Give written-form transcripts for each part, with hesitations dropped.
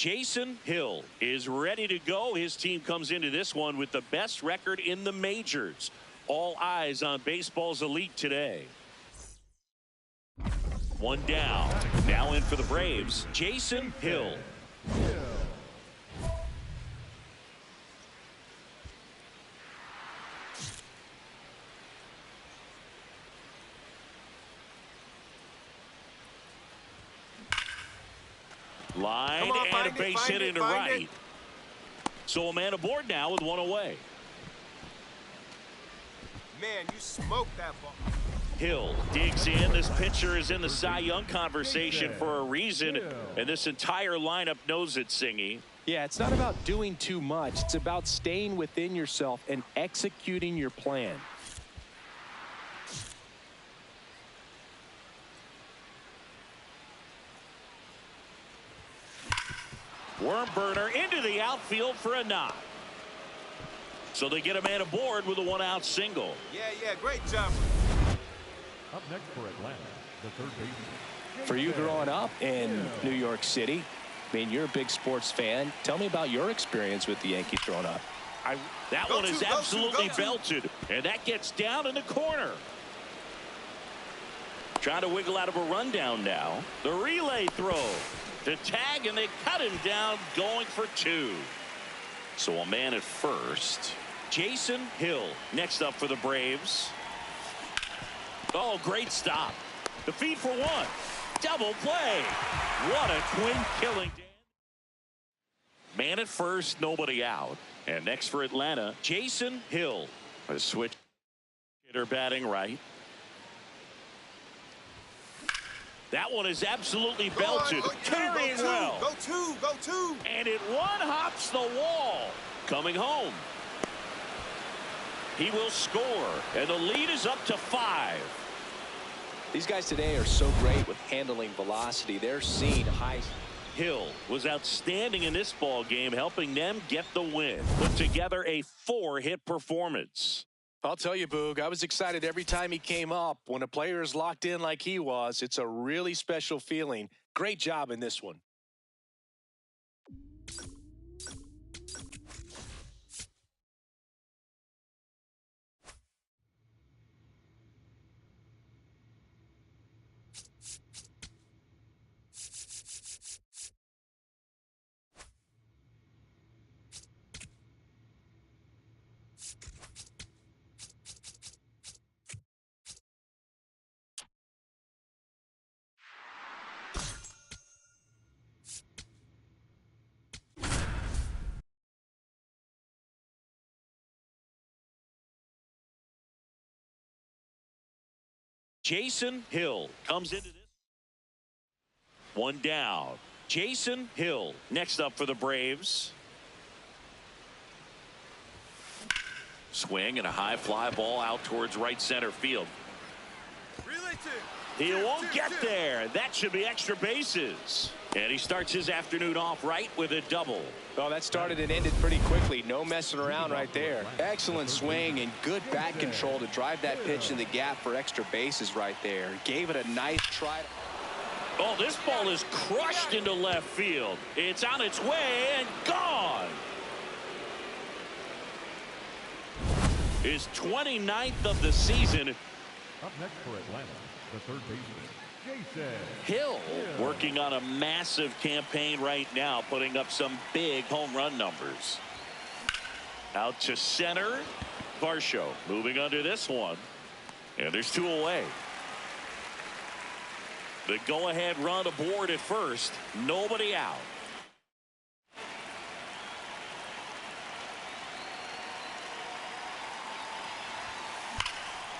Jason Hill is ready to go. His team comes into this one with the best record in the majors. All eyes on baseball's elite today. One down. Now in for the Braves, Jason Hill. Line and a base hit into right. So a man aboard now with one away. Man, you smoked that ball. Hill digs in. This pitcher is in the Cy Young conversation for a reason, and this entire lineup knows it, Singy. Yeah, it's not about doing too much. It's about staying within yourself and executing your plan. Worm burner into the outfield for a knock. So they get a man aboard with a one-out single. Yeah, great job. Up next for Atlanta, the third baseman. For you growing up in New York City, I mean, you're a big sports fan. Tell me about your experience with the Yankees growing up. That one is absolutely belted, and that gets down in the corner. Trying to wiggle out of a rundown now. The relay throw to tag, and they cut him down, going for two. So a man at first. Jason Hill next up for the Braves. Oh, great stop. The feed for one. Double play. What a twin killing. Man at first, nobody out. And next for Atlanta, Jason Hill. A switch hitter batting right. That one is absolutely belted. Carrying well. Go two. And it one-hops the wall. Coming home. He will score. And the lead is up to 5. These guys today are so great with handling velocity. They're seeing high. Hill was outstanding in this ball game, helping them get the win. Put together a 4-hit performance. I'll tell you, Boog, I was excited every time he came up. When a player is locked in like he was, it's a really special feeling. Great job in this one. Jason Hill comes into this. One down. Jason Hill next up for the Braves. Swing and a high fly ball out towards right center field. He won't get there. That should be extra bases. And he starts his afternoon off right with a double. Oh, that started and ended pretty quickly. No messing around right there. Excellent swing and good bat control to drive that pitch in the gap for extra bases right there. Gave it a nice try. Oh, this ball is crushed into left field. It's on its way and gone. His 29th of the season. Up next for Atlanta, the third baseman, Jason Hill working on a massive campaign right now, putting up some big home run numbers. Out to center. Varsho moving under this one. And there's 2 away. The go-ahead run aboard at first. Nobody out.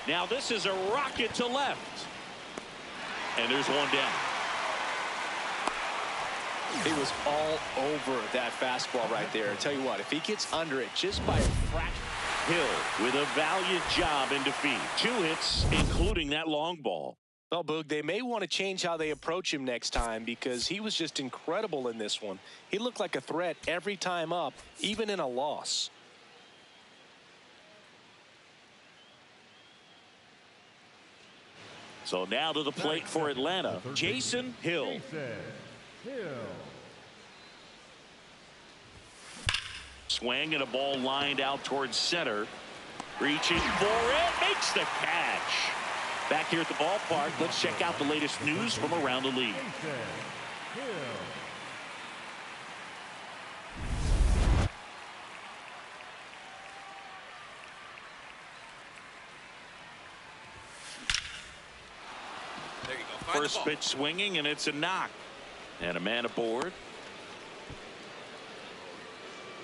Now this is a rocket to left. And there's one down. He was all over that fastball right there. I tell you what, if he gets under it just by a fraction. Hill with a valiant job in defeat. 2 hits, including that long ball. Well, Boog, they may want to change how they approach him next time because he was just incredible in this one. He looked like a threat every time up, even in a loss. So now to the plate for Atlanta, Jason Hill. swing and a ball lined out towards center. Reaching for it, makes the catch. Back here at the ballpark, let's check out the latest news from around the league. There you go. Find First pitch swinging, and it's a knock. And a man aboard.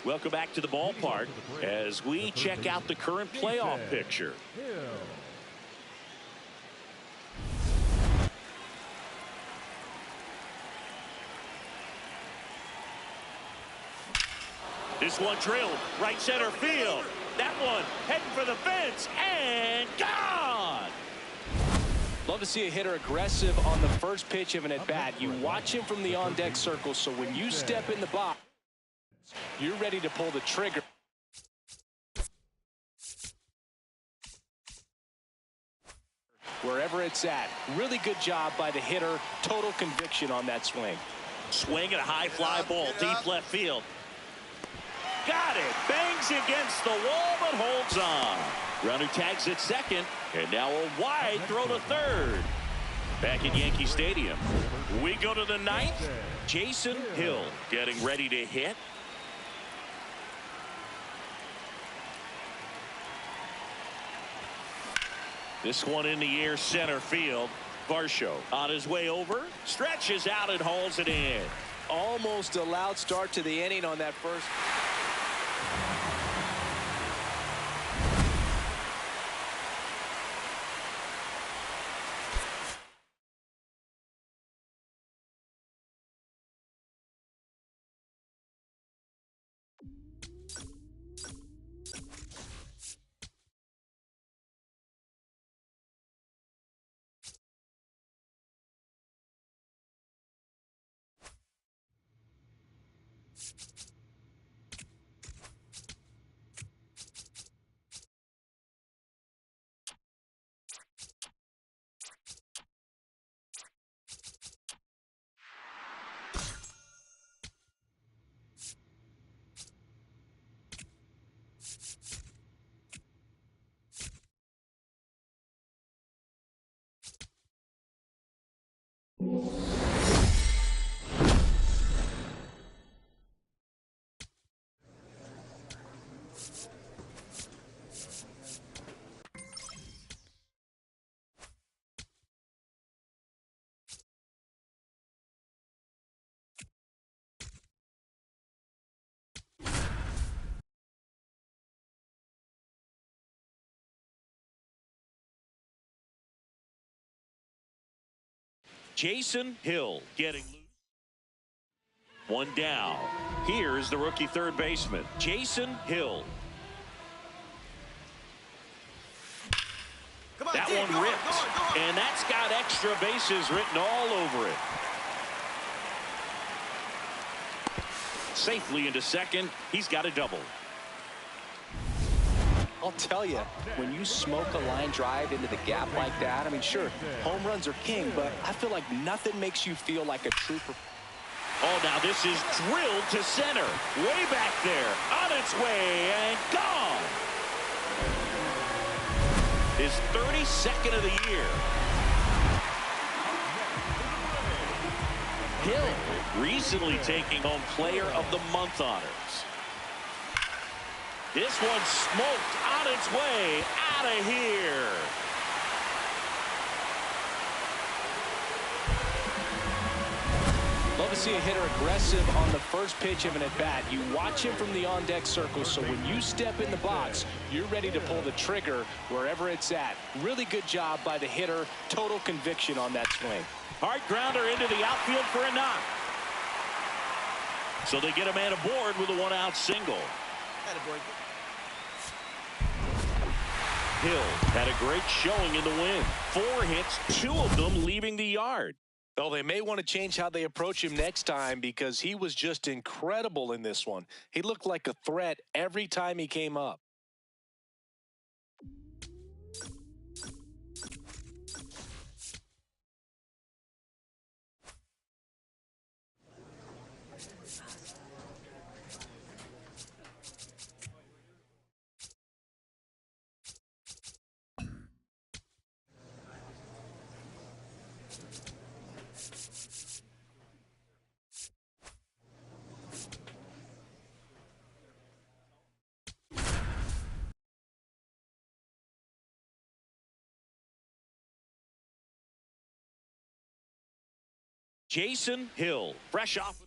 Welcome back to the ballpark as we check out the current playoff picture. This one drilled right center field. That one heading for the fence and gone. Love to see a hitter aggressive on the first pitch of an at-bat. You watch him from the on-deck circle, so when you step in the box, you're ready to pull the trigger. Wherever it's at. Really good job by the hitter. Total conviction on that swing. Swing at a high fly ball, deep left field. Got it. Bangs against the wall, but holds on. Runner tags at second, and now a wide throw to third. Back at Yankee Stadium, we go to the ninth. Jason Hill getting ready to hit. This one in the air, center field. Varsho on his way over, stretches out and hauls it in. Almost a loud start to the inning on that first. Jason Hill getting loose. One down. Here's the rookie third baseman, Jason Hill. Come on, That Dick, one go on, ripped, go on, go on. and that's got extra bases written all over it. Safely into second. He's got a double. I'll tell you, when you smoke a line drive into the gap like that, I mean, sure, home runs are king, but I feel like nothing makes you feel like a trooper. Oh, now this is drilled to center. Way back there. On its way and gone. His 32nd of the year. Hill recently taking home Player of the Month honors. This one smoked on its way out of here. Love to see a hitter aggressive on the first pitch of an at-bat. You watch him from the on-deck circle, so when you step in the box, you're ready to pull the trigger wherever it's at. Really good job by the hitter. Total conviction on that swing. Hard grounder into the outfield for a knock. So they get a man aboard with a one-out single. Attaboy. Hill had a great showing in the win. 4 hits, 2 of them leaving the yard. Well, they may want to change how they approach him next time because he was just incredible in this one. He looked like a threat every time he came up. Jason Hill, fresh off.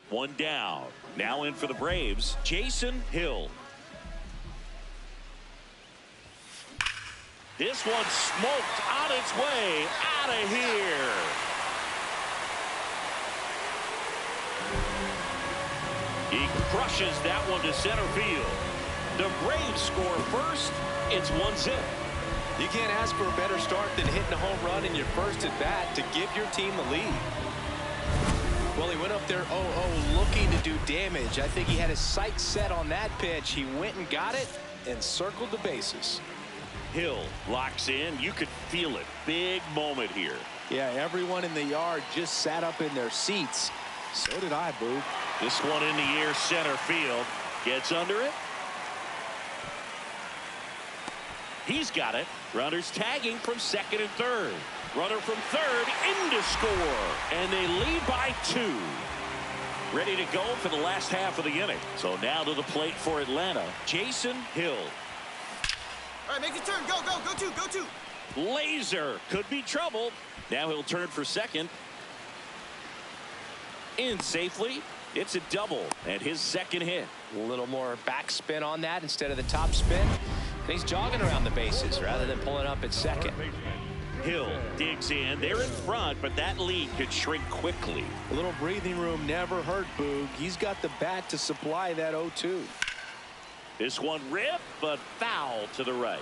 One down. Now in for the Braves, Jason Hill. This one smoked on its way out of here. He crushes that one to center field. The Braves score first. It's 1-0. You can't ask for a better start than hitting a home run in your first at bat to give your team the lead. Well, he went up there 0-0 looking to do damage. I think he had his sights set on that pitch. He went and got it and circled the bases. Hill locks in. You could feel it. Big moment here. Yeah, everyone in the yard just sat up in their seats. So did I, Boog. This one in the air, center field. Gets under it. He's got it. Runners tagging from second and third. Runner from third in to score. And they lead by 2. Ready to go for the last half of the inning. So now to the plate for Atlanta, Jason Hill. All right, make a turn. Go, go, go two. Laser could be trouble. Now he'll turn for second. In safely. It's a double and his second hit. A little more backspin on that instead of the top spin. And he's jogging around the bases rather than pulling up at second. Hill digs in. They're in front, but that lead could shrink quickly. A little breathing room never hurt Boog. He's got the bat to supply that 0-2. This one ripped, but foul to the right.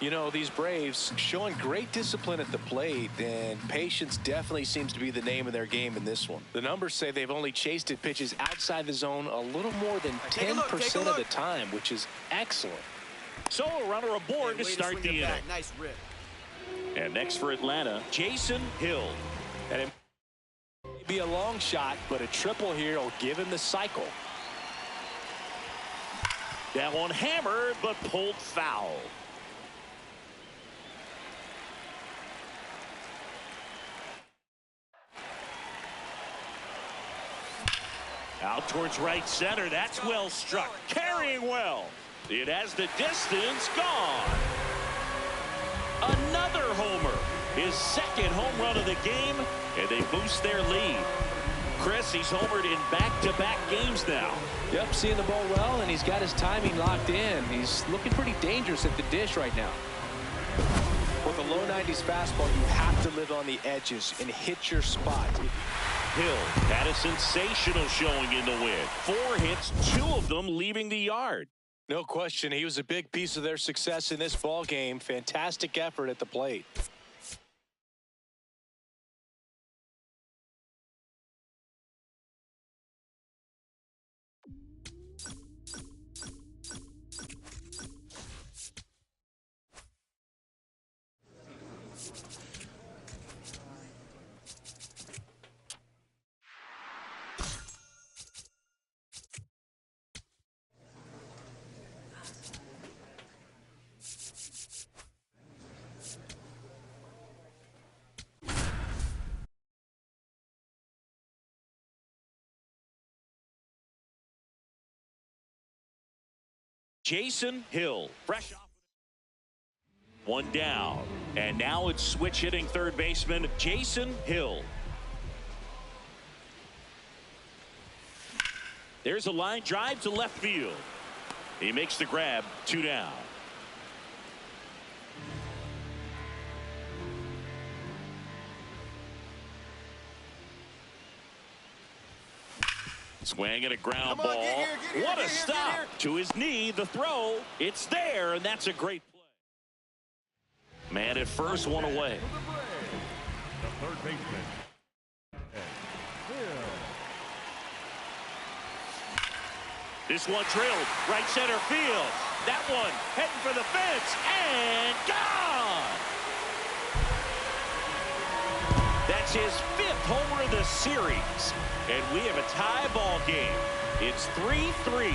You know, these Braves showing great discipline at the plate, and patience definitely seems to be the name of their game in this one. The numbers say they've only chased at pitches outside the zone a little more than 10% of the time, which is excellent. So a runner aboard to start the inning. Nice rip. And next for Atlanta, Jason Hill. And it may be a long shot, but a triple here will give him the cycle. That one hammered, but pulled foul. Out towards right center. That's well struck. Carrying well. It has the distance gone. Another homer. His second home run of the game, and they boost their lead. Chris, he's homered in back-to-back games now. Yep, seeing the ball well, and he's got his timing locked in. He's looking pretty dangerous at the dish right now. With a low 90s fastball, you have to live on the edges and hit your spot. Hill had a sensational showing in the win. 4 hits, 2 of them leaving the yard. No question, he was a big piece of their success in this ball game. Fantastic effort at the plate. Jason Hill, fresh off. One down, and now it's switch hitting third baseman Jason Hill. There's a line drive to left field. He makes the grab. 2 down. Swing and a ground ball. Get here, What a get here, stop. get here. To his knee, the throw. It's there, and that's a great play. Man at first, one away. The third baseman. This one drilled right center field. That one heading for the fence and gone. That's his 5th homer of the series. And we have a tie ball game. It's 3-3.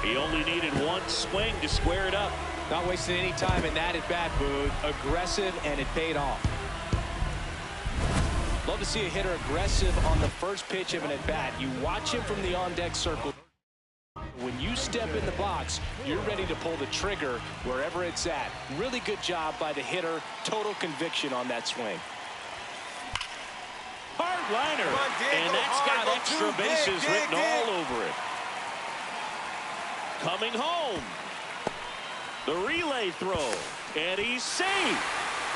He only needed one swing to square it up. Not wasting any time in that at bat, Boog. Aggressive, and it paid off. Love to see a hitter aggressive on the first pitch of an at bat. You watch him from the on-deck circle. When you step in the box, you're ready to pull the trigger wherever it's at. Really good job by the hitter. Total conviction on that swing. Hard liner, and that's got extra bases written all over it. Coming home. The relay throw, and he's safe.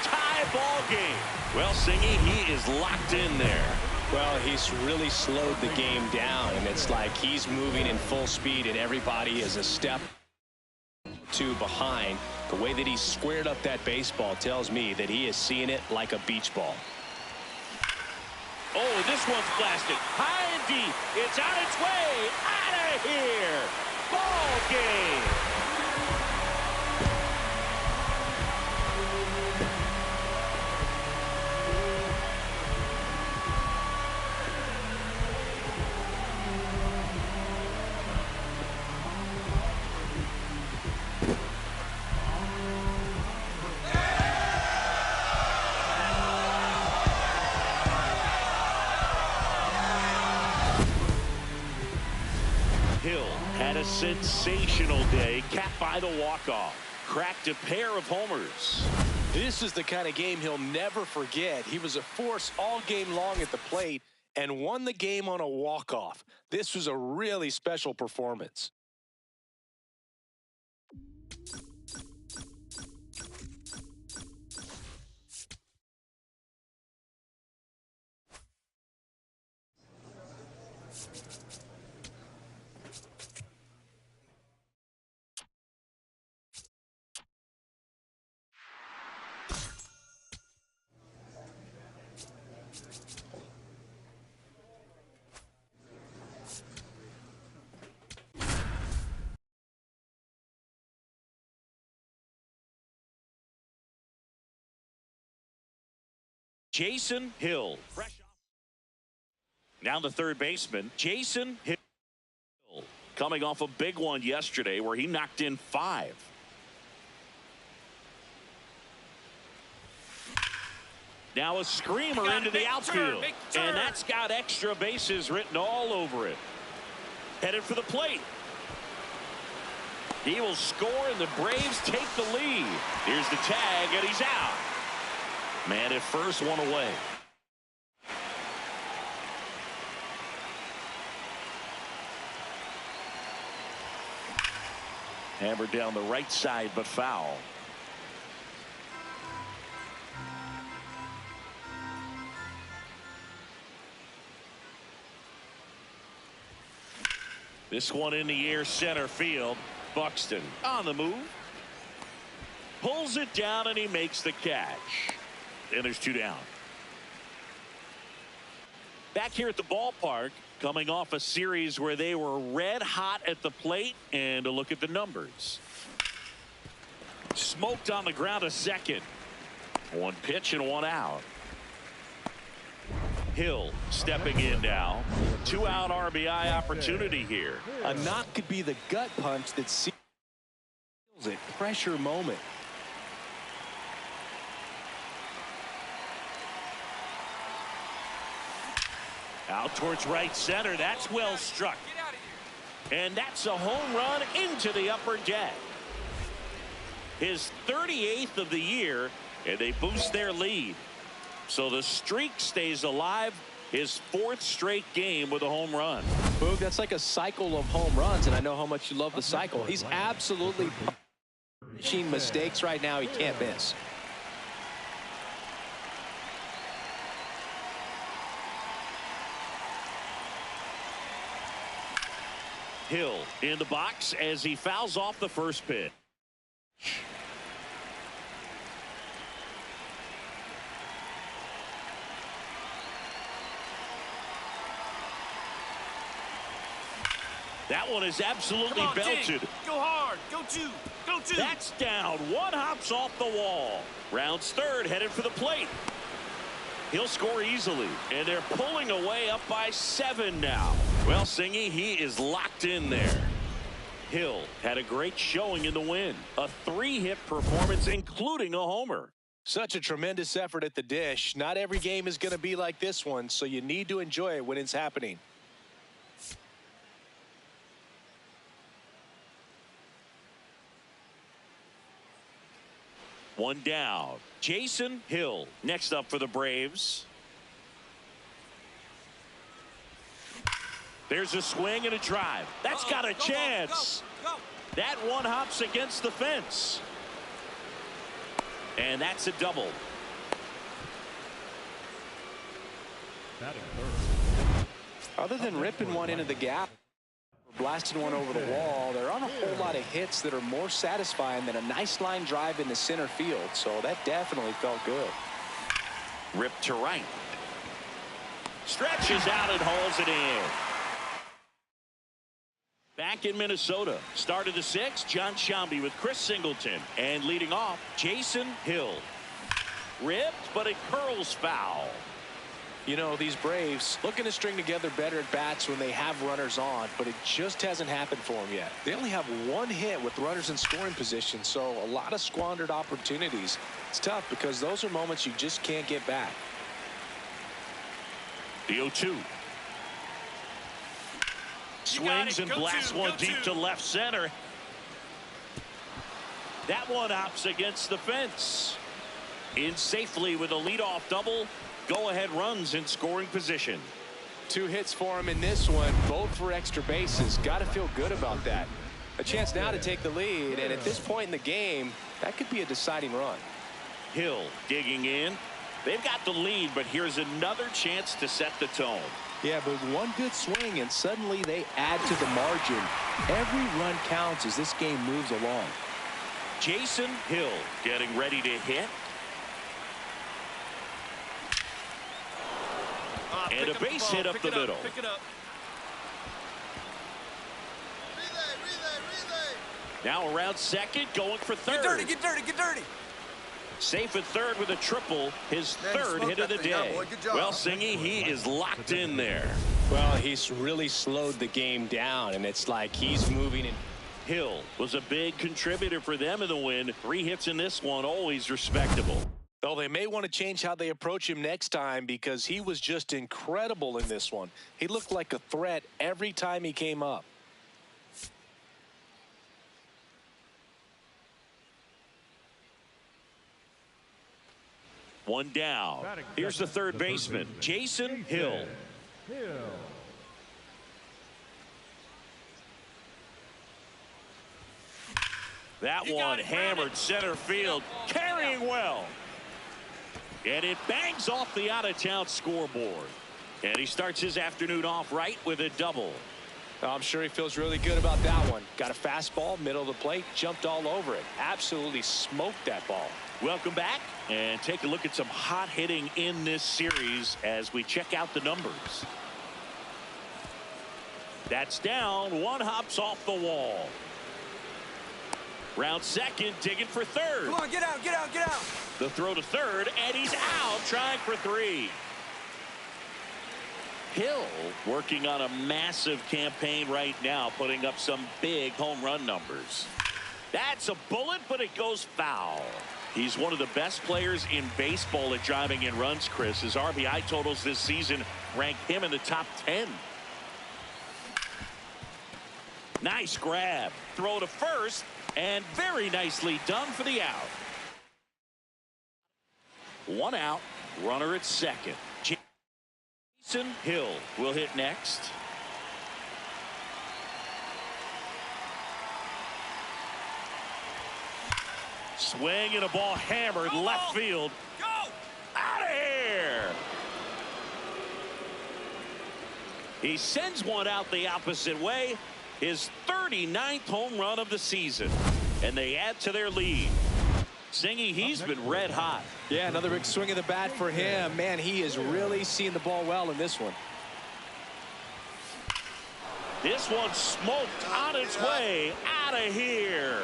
Tie ball game. Well, Singy, he is locked in there. Well, he's really slowed the game down, and it's like he's moving in full speed, and everybody is a step or two behind. The way that he squared up that baseball tells me that he is seeing it like a beach ball. Oh, this one's blasted. High and deep. It's on its way. Out of here. Ball game. Hill had a sensational day, capped by the walk-off. Cracked a pair of homers. This is the kind of game he'll never forget. He was a force all game long at the plate and won the game on a walk-off. This was a really special performance. Jason Hill. Now the third baseman, Jason Hill. Coming off a big one yesterday where he knocked in 5. Now a screamer into the outfield. And that's got extra bases written all over it. Headed for the plate. He will score and the Braves take the lead. Here's the tag and he's out. Man at first, one away. Hammered down the right side, but foul. This one in the air, center field. Buxton on the move. Pulls it down and he makes the catch. And there's 2 down. Back here at the ballpark, coming off a series where they were red hot at the plate, and a look at the numbers. Smoked on the ground a second. 1 pitch and 1 out. Hill stepping in now. 2-out RBI opportunity here. A knock could be the gut punch that seals it. Pressure moment. Out towards right center. That's well struck. And that's a home run into the upper deck. His 38th of the year, and they boost their lead. So the streak stays alive. His 4th straight game with a home run. Boog, that's like a cycle of home runs, and I know how much you love the cycle. He's absolutely punishing mistakes right now. He can't miss. Hill in the box as he fouls off the first pitch. That one is absolutely belted. Go hard. Go 2. Go 2. That's down. 1 hops off the wall. Rounds third, headed for the plate. He'll score easily, and they're pulling away up by 7 now. Well, Singy, he is locked in there. Hill had a great showing in the win. A 3-hit performance, including a homer. Such a tremendous effort at the dish. Not every game is going to be like this one, so you need to enjoy it when it's happening. One down. Jason Hill next up for the Braves. There's a swing and a drive. That's got a chance. Go. That one hops against the fence. And that's a double. Batting third. Other than ripping one into the gap, blasting one over the wall, there aren't a whole lot of hits that are more satisfying than a nice line drive into center field. So that definitely felt good. Ripped to right. Stretches out and hauls it in. Back in Minnesota, start of the sixth, John Sciambi with Chris Singleton. And leading off, Jason Hill. Ripped, but it curls foul. You know, these Braves looking to string together better at bats when they have runners on, but it just hasn't happened for them yet. They only have one hit with runners in scoring position, so a lot of squandered opportunities. It's tough because those are moments you just can't get back. The 0-2. Swings and blasts one deep to left center. That one hops against the fence. In safely with a leadoff double. Go-ahead runs in scoring position. 2 hits for him in this one, both for extra bases. Got to feel good about that. A chance now to take the lead, and at this point in the game, that could be a deciding run. Hill digging in. They've got the lead, but here's another chance to set the tone. Yeah, but one good swing, and suddenly they add to the margin. Every run counts as this game moves along. Jason Hill getting ready to hit. And a base hit up the middle. Pick it up. Relay. Now around second, going for third. Get dirty. Safe at third with a triple, his third hit of the day. Well, Singy, he is locked in there. Well, he's really slowed the game down, and it's like he's moving in. Hill was a big contributor for them in the win. 3 hits in this one, always respectable. Well, they may want to change how they approach him next time because he was just incredible in this one. He looked like a threat every time he came up. One down. Here's the third baseman, Jason Hill. That one hammered center field, carrying well. And it bangs off the out-of-town scoreboard. And he starts his afternoon off right with a double. I'm sure he feels really good about that one. Got a fastball, middle of the plate, jumped all over it. Absolutely smoked that ball. Welcome back, and take a look at some hot hitting in this series as we check out the numbers. That's down. One hops off the wall. Round second, digging for third. Come on, get out. The throw to third, and he's out, trying for 3. Hill working on a massive campaign right now, putting up some big home run numbers. That's a bullet, but it goes foul. He's one of the best players in baseball at driving in runs, Chris. His RBI totals this season rank him in the top 10. Nice grab. Throw to first, and very nicely done for the out. 1 out, runner at second. Jason Hill will hit next. Swing and a ball hammered left field. Go! Out of here! He sends one out the opposite way. His 39th home run of the season. And they add to their lead. Singy, he's been red hot. Yeah, another big swing of the bat for him. Man, he is really seeing the ball well in this one. This one smoked on its way out of here.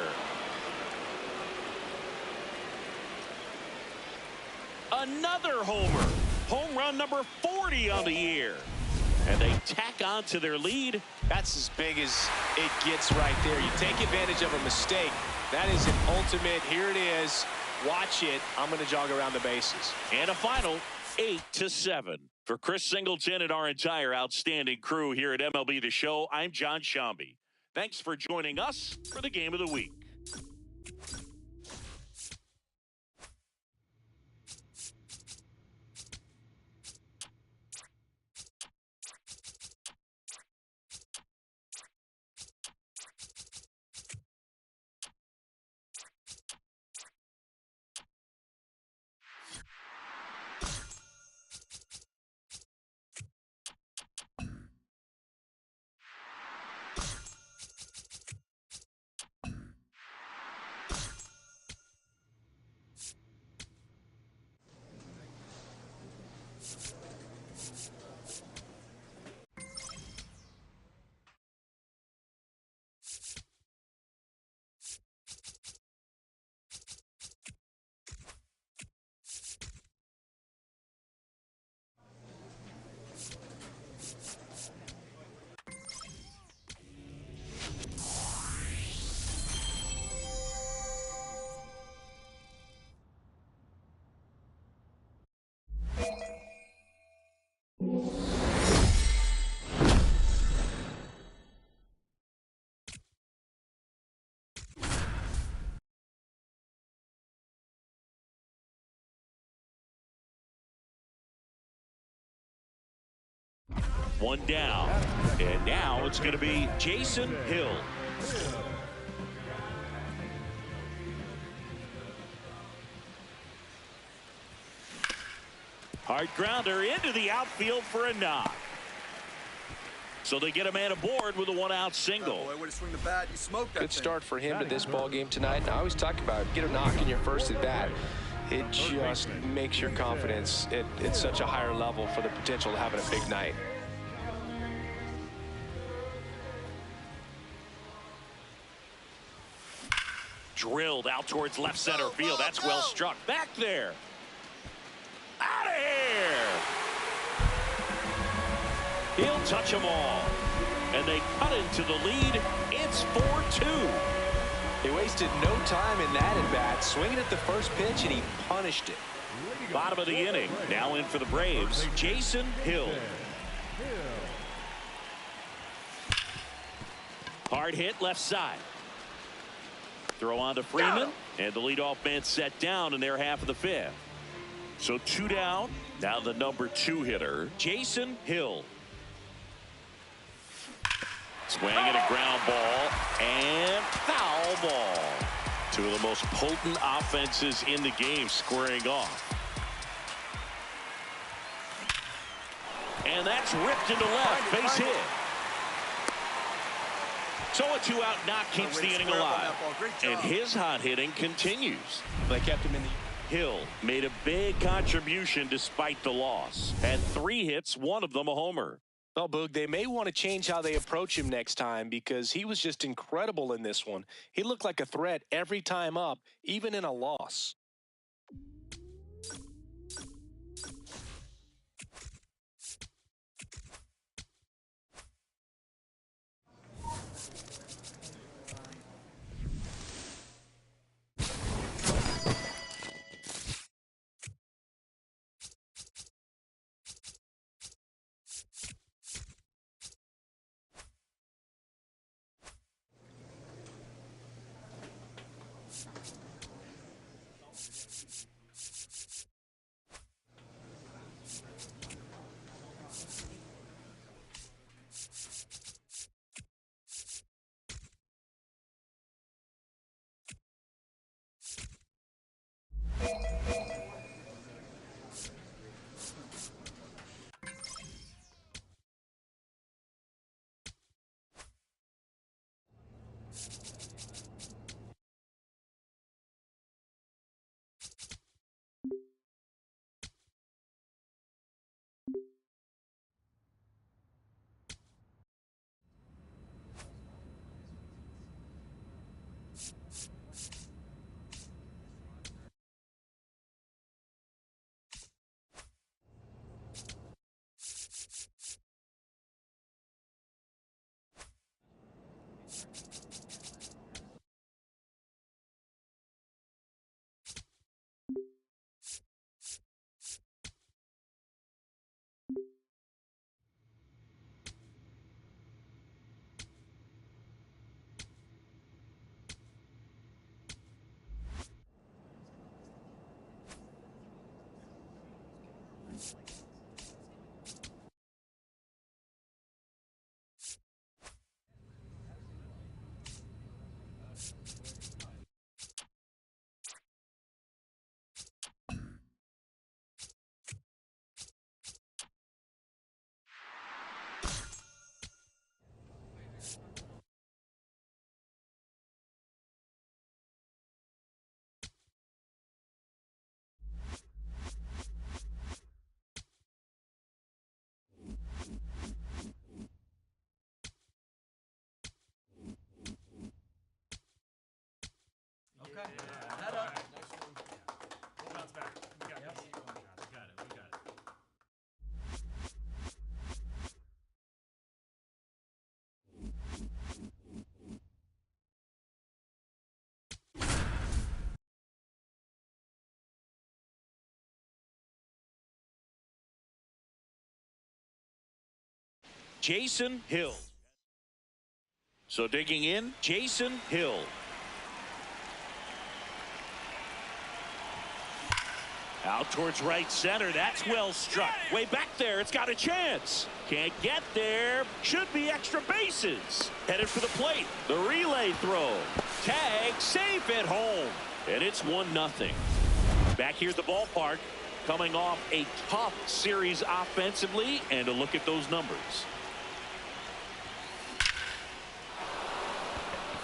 Another homer. Home run number 40 on the year. And they tack on to their lead. That's as big as it gets right there. You take advantage of a mistake. That is an ultimate. Here it is. Watch it. I'm going to jog around the bases. And a final 8-7. For Chris Singleton and our entire outstanding crew here at MLB The Show, I'm John Sciambi. Thanks for joining us for the Game of the Week. one down. And now it's going to be Jason Hill. Hard grounder into the outfield for a knock. So they get a man aboard with a one-out single. Boy, way to swing the bat. You smoked that Good thing. start for him to this ball game tonight. And I always talk about get a knock in your first at bat. It just makes your confidence at such a higher level for the potential of having a big night. Drilled out towards left center field. That's well struck. Back there. Out of here. He'll touch them all. And they cut into the lead. It's 4-2. They wasted no time in that at bat, swinging at the first pitch, and he punished it. Bottom of the inning. Now in for the Braves, Jason Hill. Hard hit left side. Throw on to Freeman, and the leadoff man set down in their half of the fifth. So 2 down. Now the number 2 hitter, Jason Hill. Swing and a ground ball and foul ball. Two of the most potent offenses in the game squaring off. And that's ripped into left. Base hit. So a 2-out knock keeps the inning alive. And his hot hitting continues. They kept him in the... Hill made a big contribution despite the loss. Had 3 hits, one of them a homer. Well, Boog, they may want to change how they approach him next time because he was just incredible in this one. He looked like a threat every time up, even in a loss. Jason Hill. So digging in, Jason Hill. Out towards right center. That's well struck. Way back there. It's got a chance. Can't get there. Should be extra bases. Headed for the plate. The relay throw. Tag. Safe at home. And it's 1-0. Back here at the ballpark. Coming off a tough series offensively. And a look at those numbers.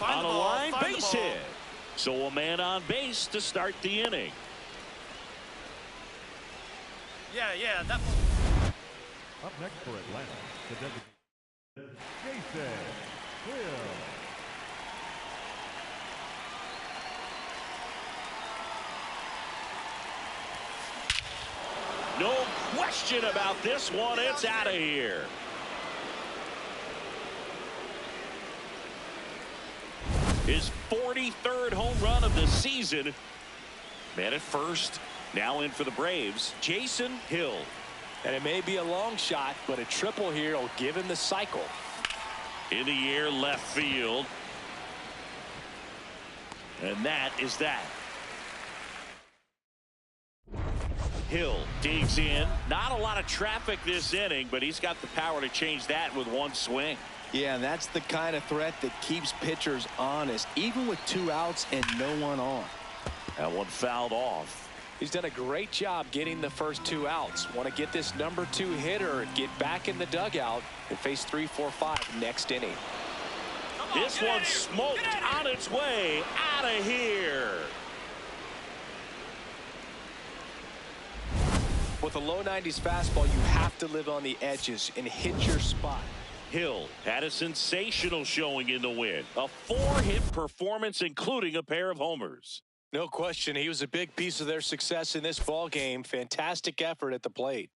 On a line. Base hit. So a man on base to start the inning. Yeah, that. Up next for Atlanta, the designated Jason Hill. No question about this one. It's out of here. His 43rd home run of the season. Man at first. Now in for the Braves, Jason Hill. And it may be a long shot, but a triple here will give him the cycle. In the air, left field. And that is that. Hill digs in. Not a lot of traffic this inning, but he's got the power to change that with one swing. Yeah, and that's the kind of threat that keeps pitchers honest, even with 2 outs and no one on. That one fouled off. He's done a great job getting the first 2 outs. Want to get this number 2 hitter, get back in the dugout, and face 3, 4, 5 next inning. This one smoked on its way out of here. With a low 90s fastball, you have to live on the edges and hit your spot. Hill had a sensational showing in the win. A 4-hit performance, including a pair of homers. No question, he was a big piece of their success in this ball game. Fantastic effort at the plate.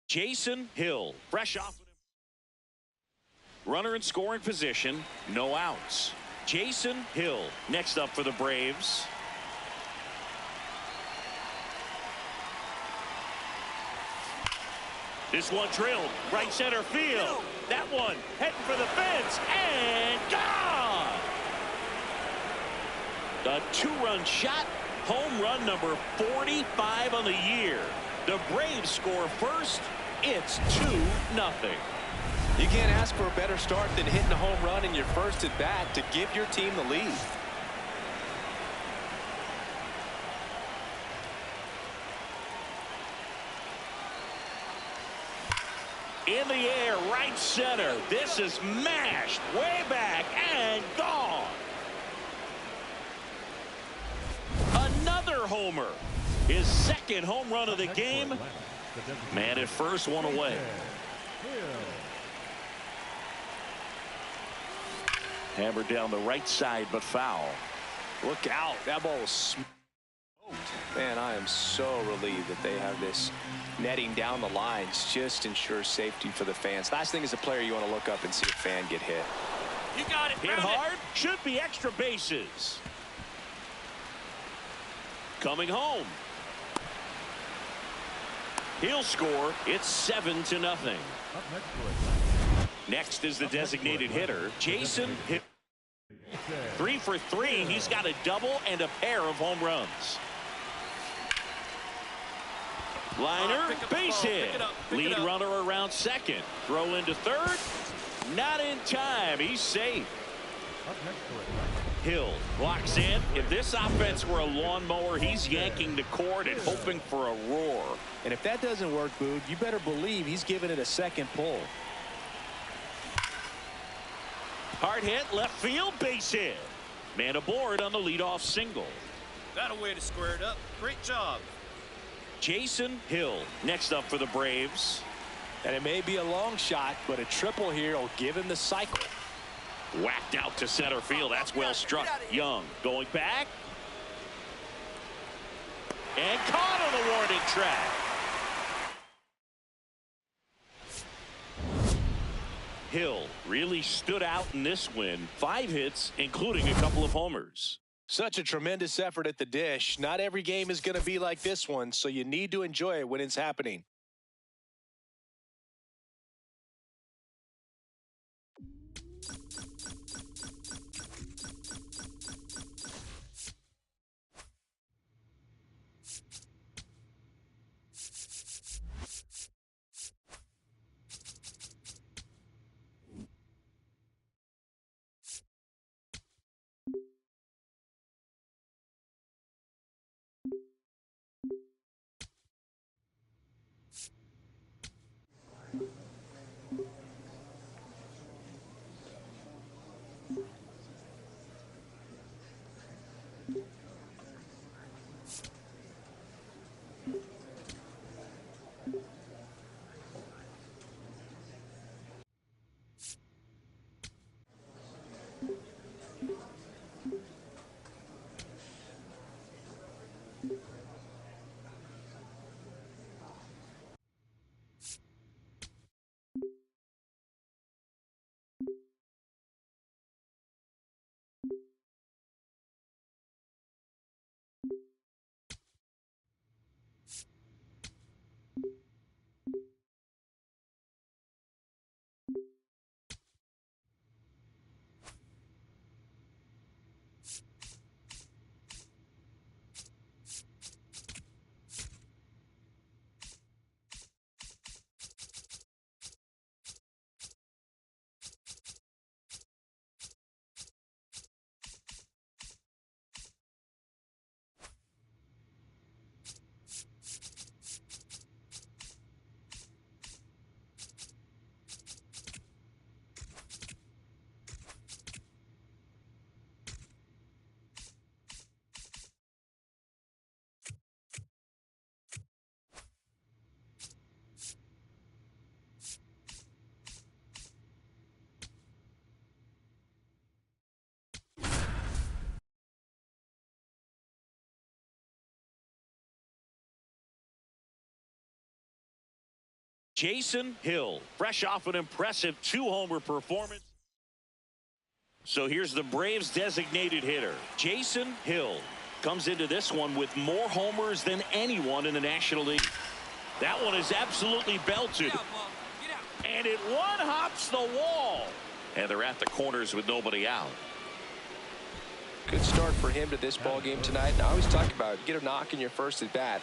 Jason Hill, fresh off. Runner in scoring position, no outs. Jason Hill next up for the Braves. This one drilled right center field. That one heading for the fence and gone. The 2-run shot, home run number 45 on the year. The Braves score first. It's 2-0. You can't ask for a better start than hitting a home run in your first at bat to give your team the lead. In the air, right center. This is mashed way back and gone. Another homer. His second home run of the game. Man at first, one away. Hammered down the right side, but foul. Look out. That ball was smoked. Man, I am so relieved that they have this netting down the lines. Just ensures safety for the fans. Last thing as a player, you want to look up and see a fan get hit. You got it. Hit hard. Should be extra bases. Coming home. He'll score. It's 7-0. Next is the designated hitter, Jason Hill. 3 for 3. He's got a double and a pair of home runs. Liner, base hit. Lead runner around second. Throw into third. Not in time. He's safe. Hill blocks in. If this offense were a lawnmower, he's yanking the cord and hoping for a roar. And if that doesn't work, Boog, you better believe he's giving it a second pull. Hard hit, left field, base hit. Man aboard on the leadoff single. Got a way to square it up. Great job. Jason Hill next up for the Braves. And it may be a long shot, but a triple here will give him the cycle. Whacked out to center field. That's well struck. Young going back. And caught on the warning track. Hill really stood out in this win. 5 hits, including a couple of homers. Such a tremendous effort at the dish. Not every game is going to be like this one, so you need to enjoy it when it's happening. Jason Hill, fresh off an impressive 2-homer performance. So here's the Braves designated hitter, Jason Hill. Comes into this one with more homers than anyone in the National League. That one is absolutely belted. And it one-hops the wall. And they're at the corners with nobody out. Good start for him to this ball game tonight. And I always talk about get a knock in your first at bat.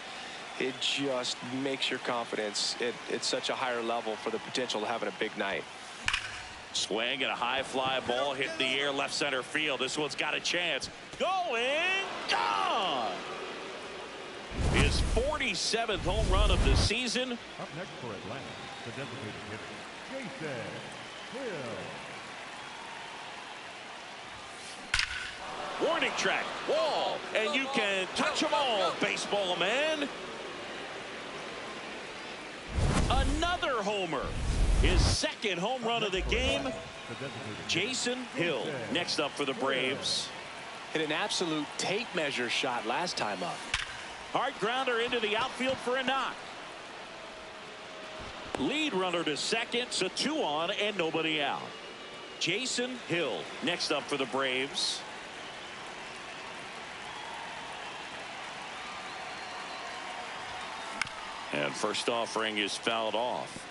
It just makes your confidence at such a higher level for the potential of having a big night. Swing and a high fly ball hit the air left center field. This one's got a chance. Going, gone. His 47th home run of the season. Up next for Atlanta, the designated hitter, Jason Hill. Warning track, wall, and you can touch them all, baseball man. Another homer. His second home run of the game. Jason Hill next up for the Braves. Hit an absolute tape measure shot last time up. Hard grounder into the outfield for a knock. Lead runner to second, so 2 on and nobody out. Jason Hill next up for the Braves. And first offering is fouled off.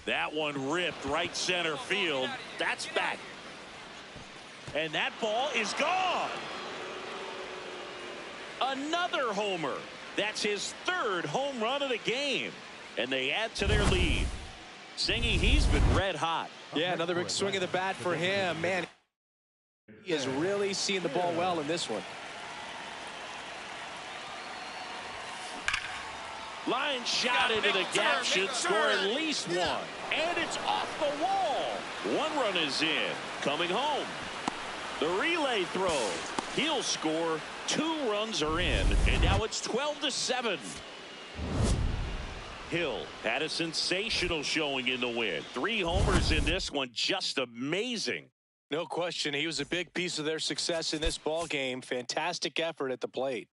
That one ripped right center field. That's back. And that ball is gone. Another homer. That's his 3rd home run of the game. And they add to their lead. Singy, he's been red hot. Yeah, another big swing of the bat for him. Man, he has really seen the ball well in this one. Line shot into the gap should score at least 1. And it's off the wall. 1 run is in. Coming home. The relay throw. He'll score. 2 runs are in. And now it's 12-7. Hill had a sensational showing in the win. 3 homers in this one. Just amazing. No question. He was a big piece of their success in this ball game. Fantastic effort at the plate.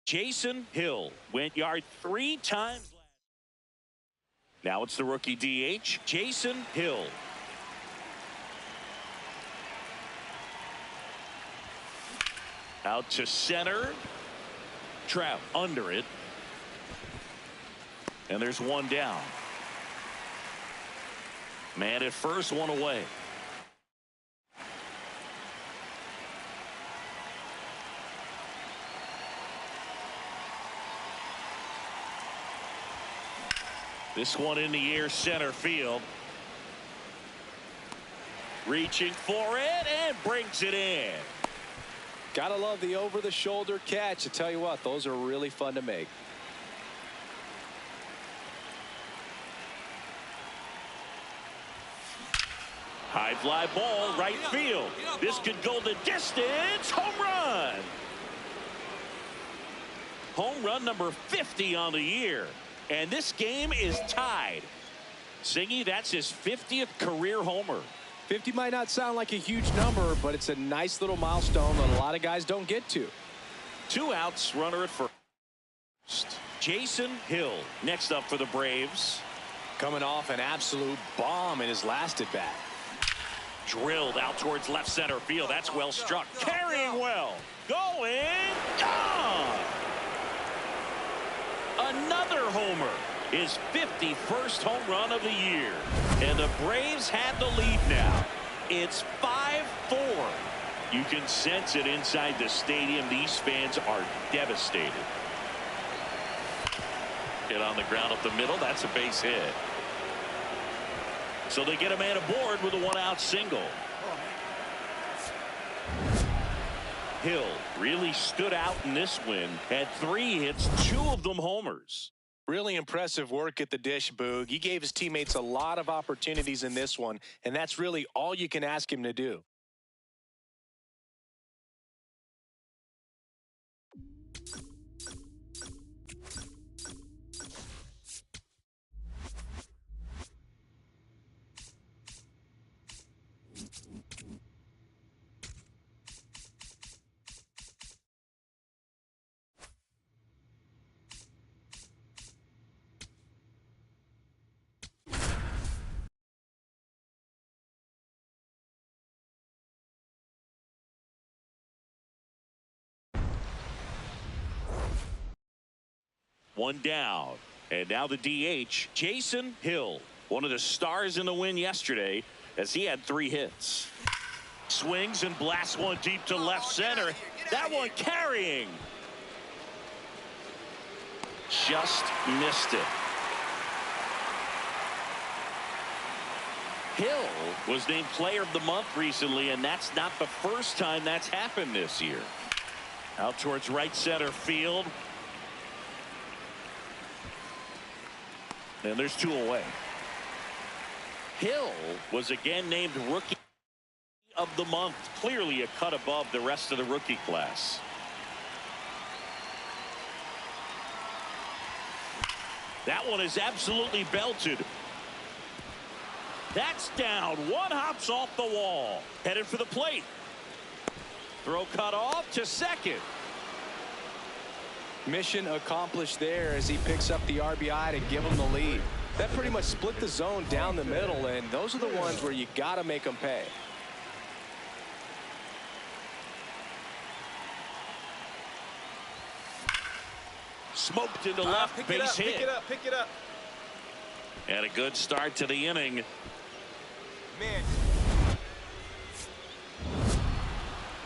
Jason Hill went yard 3 times. Now it's the rookie DH, Jason Hill. Out to center. Trout under it. And there's 1 down. Man at first, 1 away. This one in the air, center field. Reaching for it and brings it in. Gotta love the over-the-shoulder catch. I tell you what, those are really fun to make. High fly ball, right field. This could go the distance. Home run. Home run number 50 on the year. And this game is tied. Singy, that's his 50th career homer. 50 might not sound like a huge number, but it's a nice little milestone that a lot of guys don't get to. 2 outs, runner at first. Jason Hill next up for the Braves. Coming off an absolute bomb in his last at bat. Drilled out towards left center field. That's well struck. Carrying well. Going. Gone. Another homer. His 51st home run of the year. And the Braves have the lead now. It's 5-4. You can sense it inside the stadium. These fans are devastated. Hit on the ground up the middle. That's a base hit. So they get a man aboard with a 1-out single. Hill really stood out in this win. Had 3 hits, 2 of them homers. Really impressive work at the dish, Boog. He gave his teammates a lot of opportunities in this one, and that's really all you can ask him to do. One down. And now the DH, Jason Hill. One of the stars in the win yesterday as he had 3 hits. Swings and blasts one deep to left center. That one carrying. Just missed it. Hill was named Player of the Month recently, and that's not the first time that's happened this year. Out towards right center field. And there's 2 away. Hill was again named Rookie of the Month, clearly a cut above the rest of the rookie class. That one is absolutely belted. That's down. 1 hops off the wall. Headed for the plate. Throw cut off to second. Mission accomplished there as he picks up the RBI to give him the lead. That pretty much split the zone down the middle, and those are the ones where you got to make them pay. Smoked into left, base hit. Pick it up. And a good start to the inning. Man.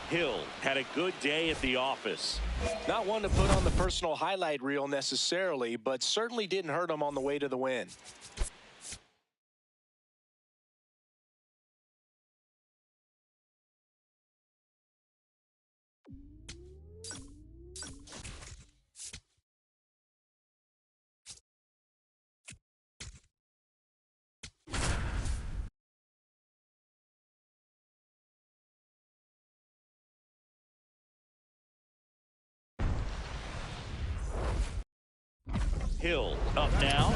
Hill had a good day at the office. Not one to put on the personal highlight reel necessarily, but certainly didn't hurt him on the way to the win. Hill up now.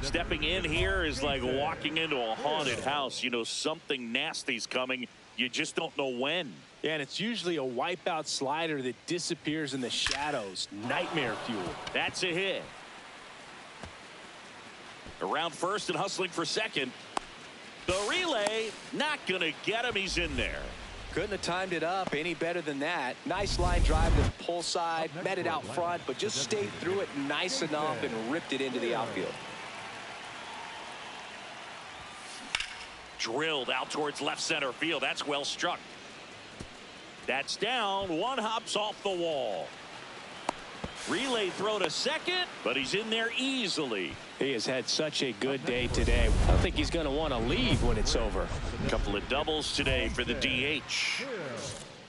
Stepping in here is like walking into a haunted house. You know something nasty's coming. You just don't know when. Yeah, and it's usually a wipeout slider that disappears in the shadows. Nightmare fuel. That's a hit. Around first and hustling for second. The relay not going to get him. He's in there. Couldn't have timed it up any better than that. Nice line drive to the pull side, met it out front, but just stayed through it nice enough and ripped it into the outfield. Drilled out towards left center field. That's well struck. That's down. 1 hops off the wall. Relay throw to second, but he's in there easily. He has had such a good day today. I don't think he's going to want to leave when it's over. A couple of doubles today for the DH.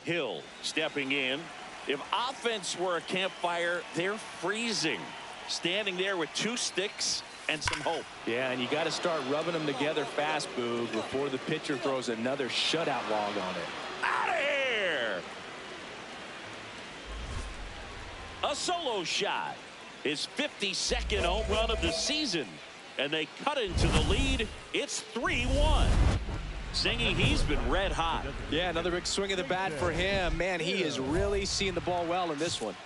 Hill stepping in. If offense were a campfire, they're freezing. Standing there with 2 sticks and some hope. Yeah, and you got to start rubbing them together fast, Boog, before the pitcher throws another shutout log on it. Out of here! A solo shot. His 52nd home run of the season. And they cut into the lead. It's 3-1. Singing, he's been red hot. Yeah, another big swing of the bat for him. Man, he is really seeing the ball well in this one.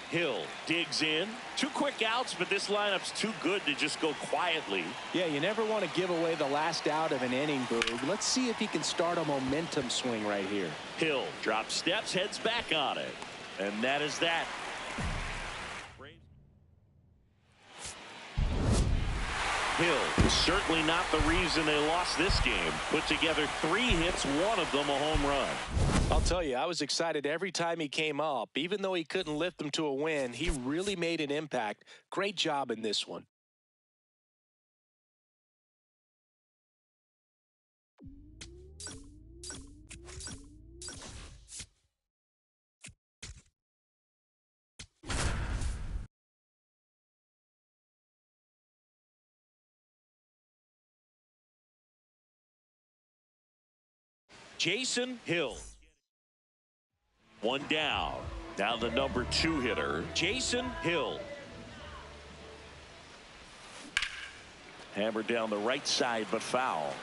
Hill digs in. 2 quick outs, but this lineup's too good to just go quietly. Yeah, you never want to give away the last out of an inning, Boog. Let's see if he can start a momentum swing right here. Hill drops steps, heads back on it. And that is that. Hill is certainly not the reason they lost this game. Put together 3 hits, 1 of them a home run. I'll tell you, I was excited every time he came up. Even though he couldn't lift them to a win, he really made an impact. Great job in this one. Jason Hill. 1 down. Now the number 2 hitter, Jason Hill. Hammered down the right side, but foul.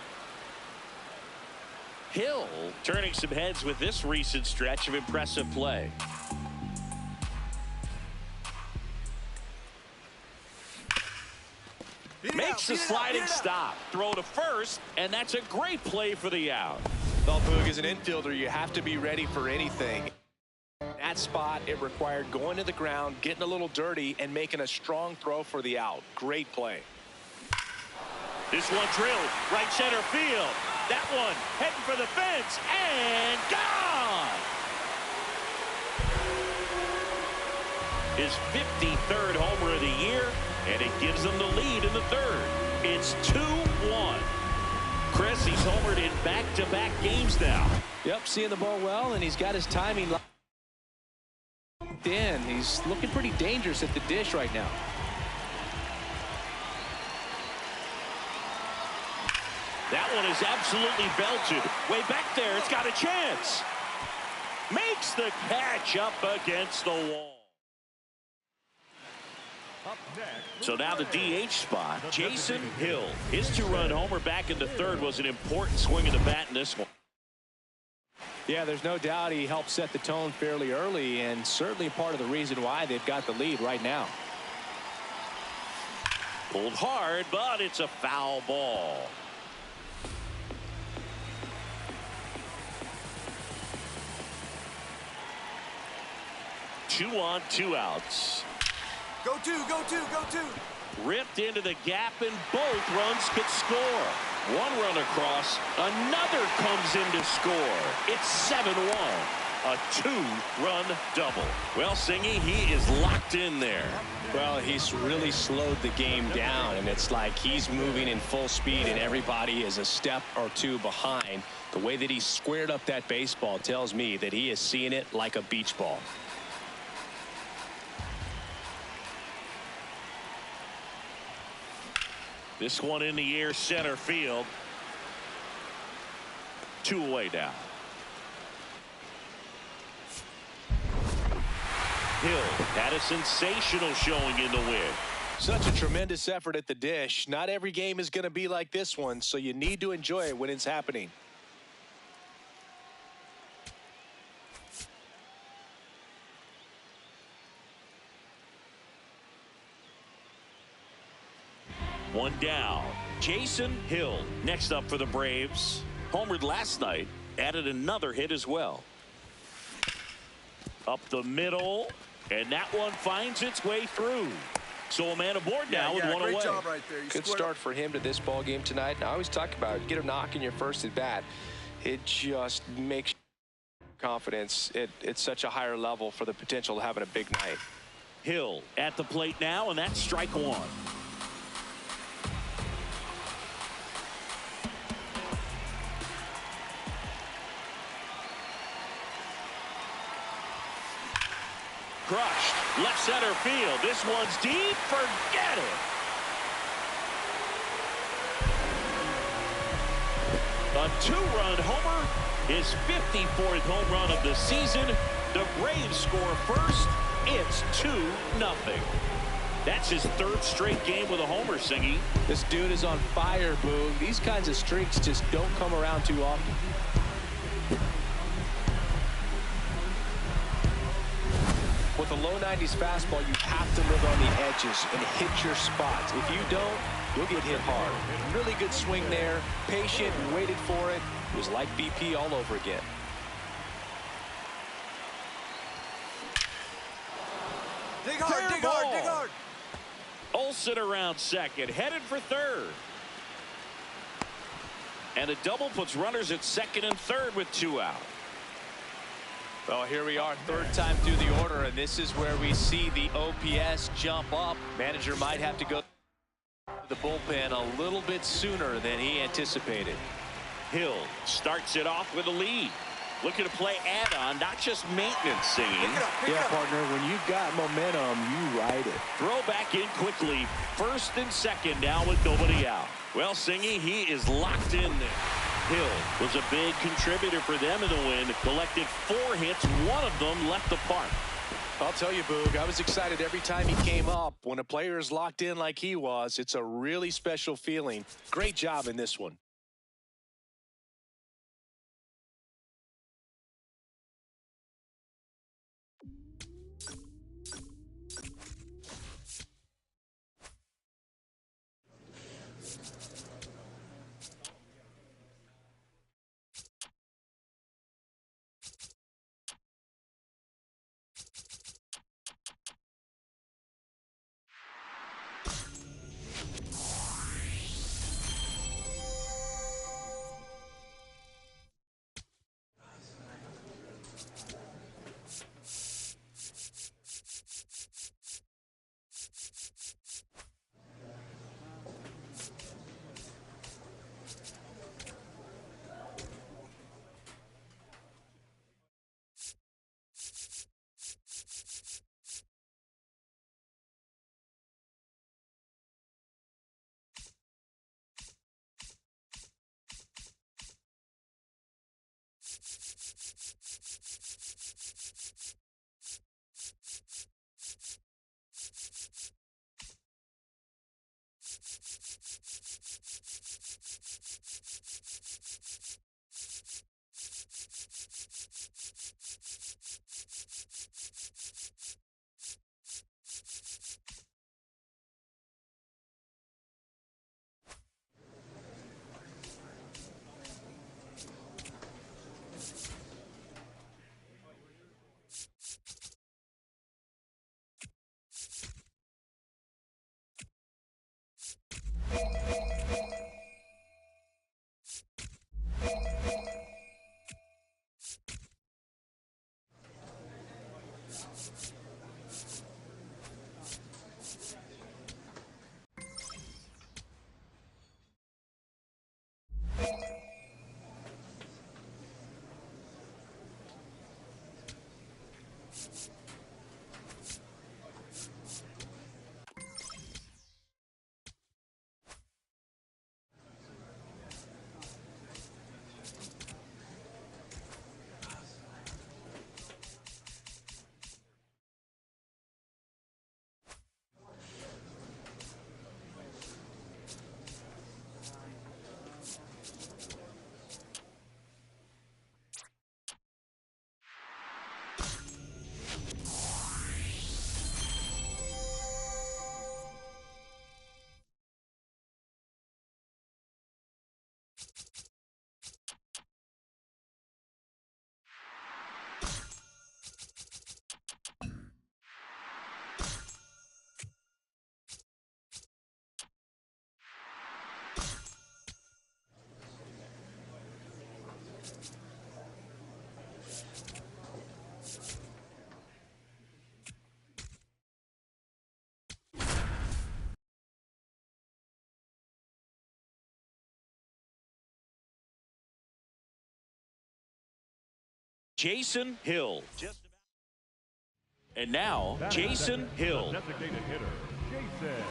Hill turning some heads with this recent stretch of impressive play. Makes the sliding stop. Throw to first, and that's a great play for the out. Well, Boog, as an infielder, you have to be ready for anything. That spot, it required going to the ground, getting a little dirty, and making a strong throw for the out. Great play. This one drilled right center field. That one heading for the fence and gone. His 53rd homer of the year, and it gives them the lead in the 3rd. It's 2-1. Chris, he's homered in back-to-back games now. Yep, seeing the ball well, and he's got his timing locked in. He's looking pretty dangerous at the dish right now. That one is absolutely belted. Way back there, it's got a chance. Makes the catch up against the wall. So now the DH spot, Jason Hill. His two-run homer back in the third was an important swing of the bat in this one. Yeah, there's no doubt he helped set the tone fairly early, and certainly part of the reason why they've got the lead right now. Pulled hard, but it's a foul ball. Two on, two outs. Go two, go two, go two. Ripped into the gap, and both runs could score. One run across, another comes in to score. It's 7-1. A two-run double. Well, Singy, he is locked in there. Well, he's really slowed the game down, and it's like he's moving in full speed, and everybody is a step or two behind. The way that he squared up that baseball tells me that he is seeing it like a beach ball. This one in the air, center field. Two away now. Hill had a sensational showing in the win. Such a tremendous effort at the dish. Not every game is going to be like this one, so you need to enjoy it when it's happening. One down. Jason Hill next up for the Braves. Homered last night, added another hit as well. Up the middle, and that one finds its way through. So a man aboard now with one away. Great job right there. Good start for him to this ball game tonight. And I always talk about get a knock in your first at bat. It just makes confidence. It's such a higher level for the potential of having a big night. Hill at the plate now, and that's strike one. Crushed left center field. This one's deep. Forget it. A two-run homer, his 54th home run of the season. The Braves score first. It's 2-0. That's his third straight game with a homer, Singy. This dude is on fire, Boog. These kinds of streaks just don't come around too often. With a low 90s fastball, you have to live on the edges and hit your spots. If you don't, you'll get hit hard. Really good swing there. Patient, waited for it. It was like BP all over again. Dig hard, dig hard, dig hard. Olsen around second, headed for third. And a double puts runners at second and third with two out. Well, here we are, third time through the order, and this is where we see the OPS jump up. Manager might have to go to the bullpen a little bit sooner than he anticipated. Hill starts it off with a lead. Looking to play add-on, not just maintenance, Singing. Yeah, partner, when you've got momentum, you ride it. Throw back in quickly. First and second now with nobody out. Well, Singy, he is locked in there. Hill was a big contributor for them in the win. Collected 4 hits. One of them left the park. I'll tell you, Boog, I was excited every time he came up. When a player is locked in like he was, it's a really special feeling. Great job in this one. Jason Hill. And now, Jason Hill. Designated hitter, Jason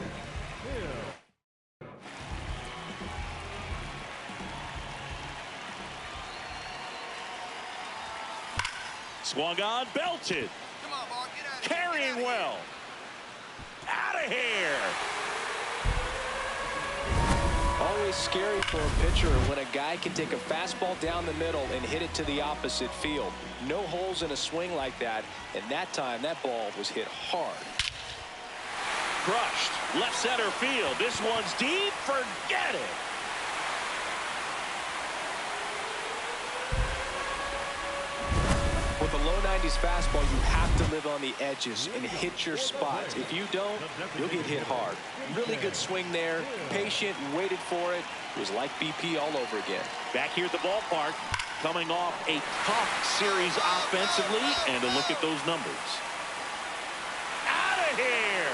Hill. Swung on, belted. Come on, ball, get out of Carrying here. well. Out of here. Always scary for a pitcher when a guy can take a fastball down the middle and hit it to the opposite field. No holes in a swing like that, and that time that ball was hit hard. Crushed. Left center field. This one's deep. Forget it. With a low 90s fastball, you have to live on the edges and hit your spots. If you don't, you'll get hit hard. Really good swing there. Patient, waited for it. It was like BP all over again. Back here at the ballpark, coming off a tough series offensively, and a look at those numbers. Out of here!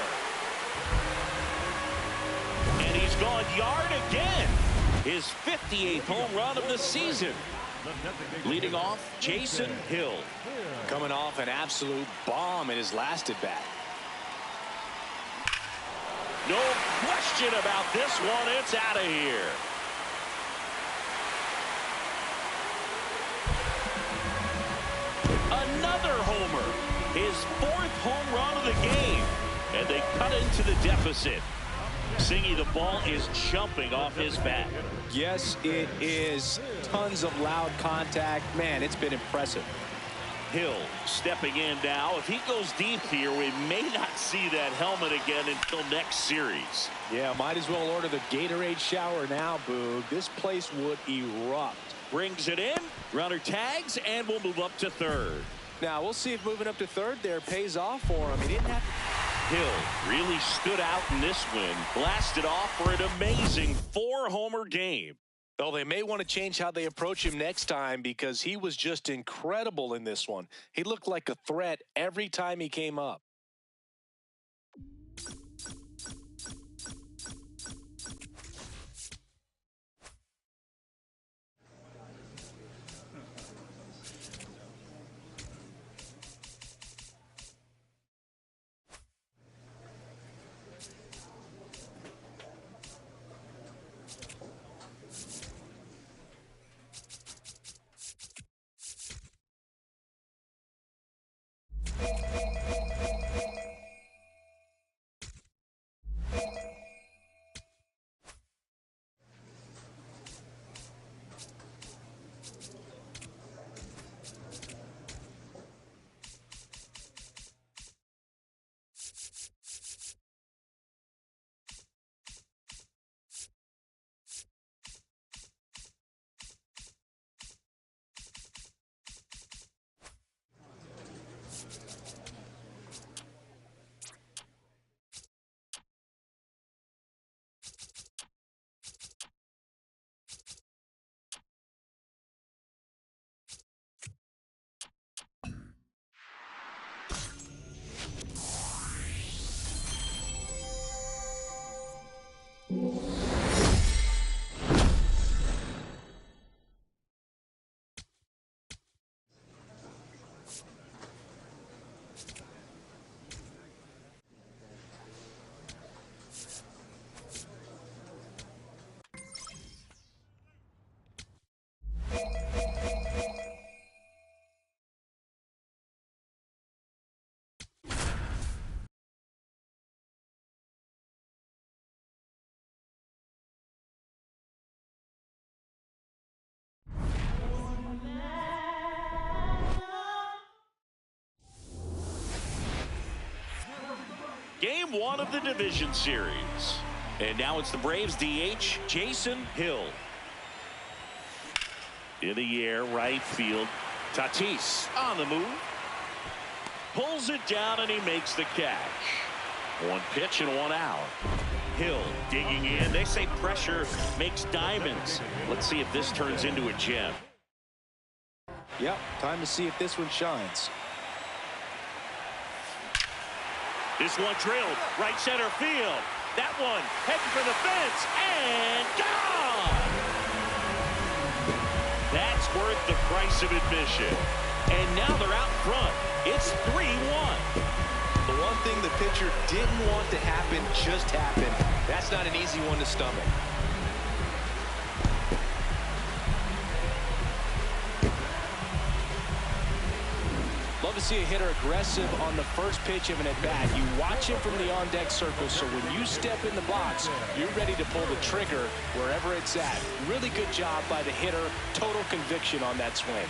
And he's gone yard again. His 58th home run of the season. Leading off, Jason Hill. Coming off an absolute bomb in his last at bat. No question about this one. It's out of here. Another homer. His 4th home run of the game. And they cut into the deficit. Singy, the ball is jumping off his bat. Yes, it is. Tons of loud contact. Man, it's been impressive. Hill stepping in now. If he goes deep here, we may not see that helmet again until next series. Yeah, might as well order the Gatorade shower now, Boog. This place would erupt. Brings it in. Runner tags, and we'll move up to third. Now, we'll see if moving up to third there pays off for him. He didn't have to... Hill really stood out in this win. Blasted off for an amazing 4-homer game. Well, they may want to change how they approach him next time because he was just incredible in this one. He looked like a threat every time he came up. Game 1 of the division series. And now it's the Braves DH, Jason Hill. In the air, right field. Tatis on the move. Pulls it down and he makes the catch. One pitch and one out. Hill digging in. They say pressure makes diamonds. Let's see if this turns into a gem. Yep, time to see if this one shines. This one drilled right center field. That one heading for the fence and gone. That's worth the price of admission. And now they're out front. It's 3-1. The one thing the pitcher didn't want to happen just happened. That's not an easy one to stomach. Love to see a hitter aggressive on the first pitch of an at-bat. You watch him from the on-deck circle, so when you step in the box, you're ready to pull the trigger wherever it's at. Really good job by the hitter. Total conviction on that swing.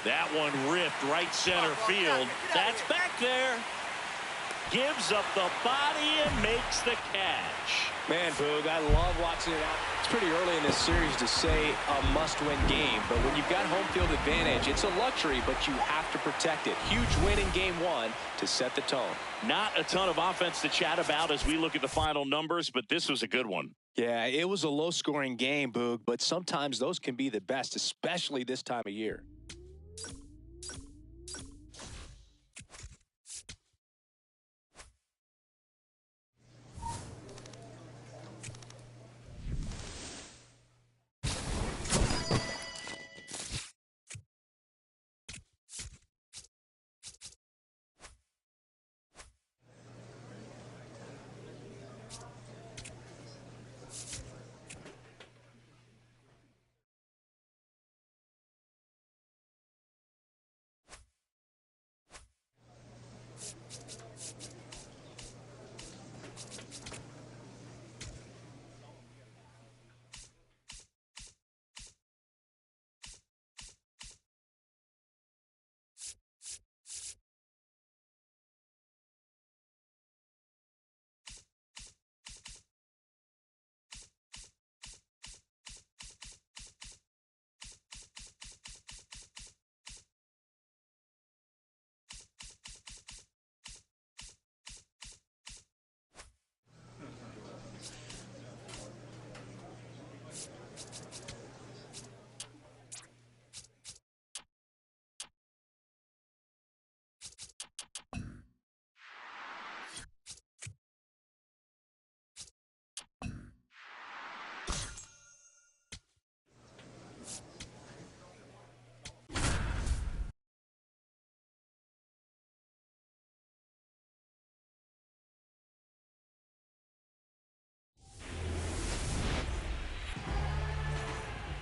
That one ripped right center field. That's back there. Gives up the body and makes the catch. Man, Boog, I love watching it out. It's pretty early in this series to say a must-win game, but when you've got home field advantage, it's a luxury, but you have to protect it. Huge win in Game 1 to set the tone. Not a ton of offense to chat about as we look at the final numbers, but this was a good one. Yeah, it was a low-scoring game, Boog, but sometimes those can be the best, especially this time of year.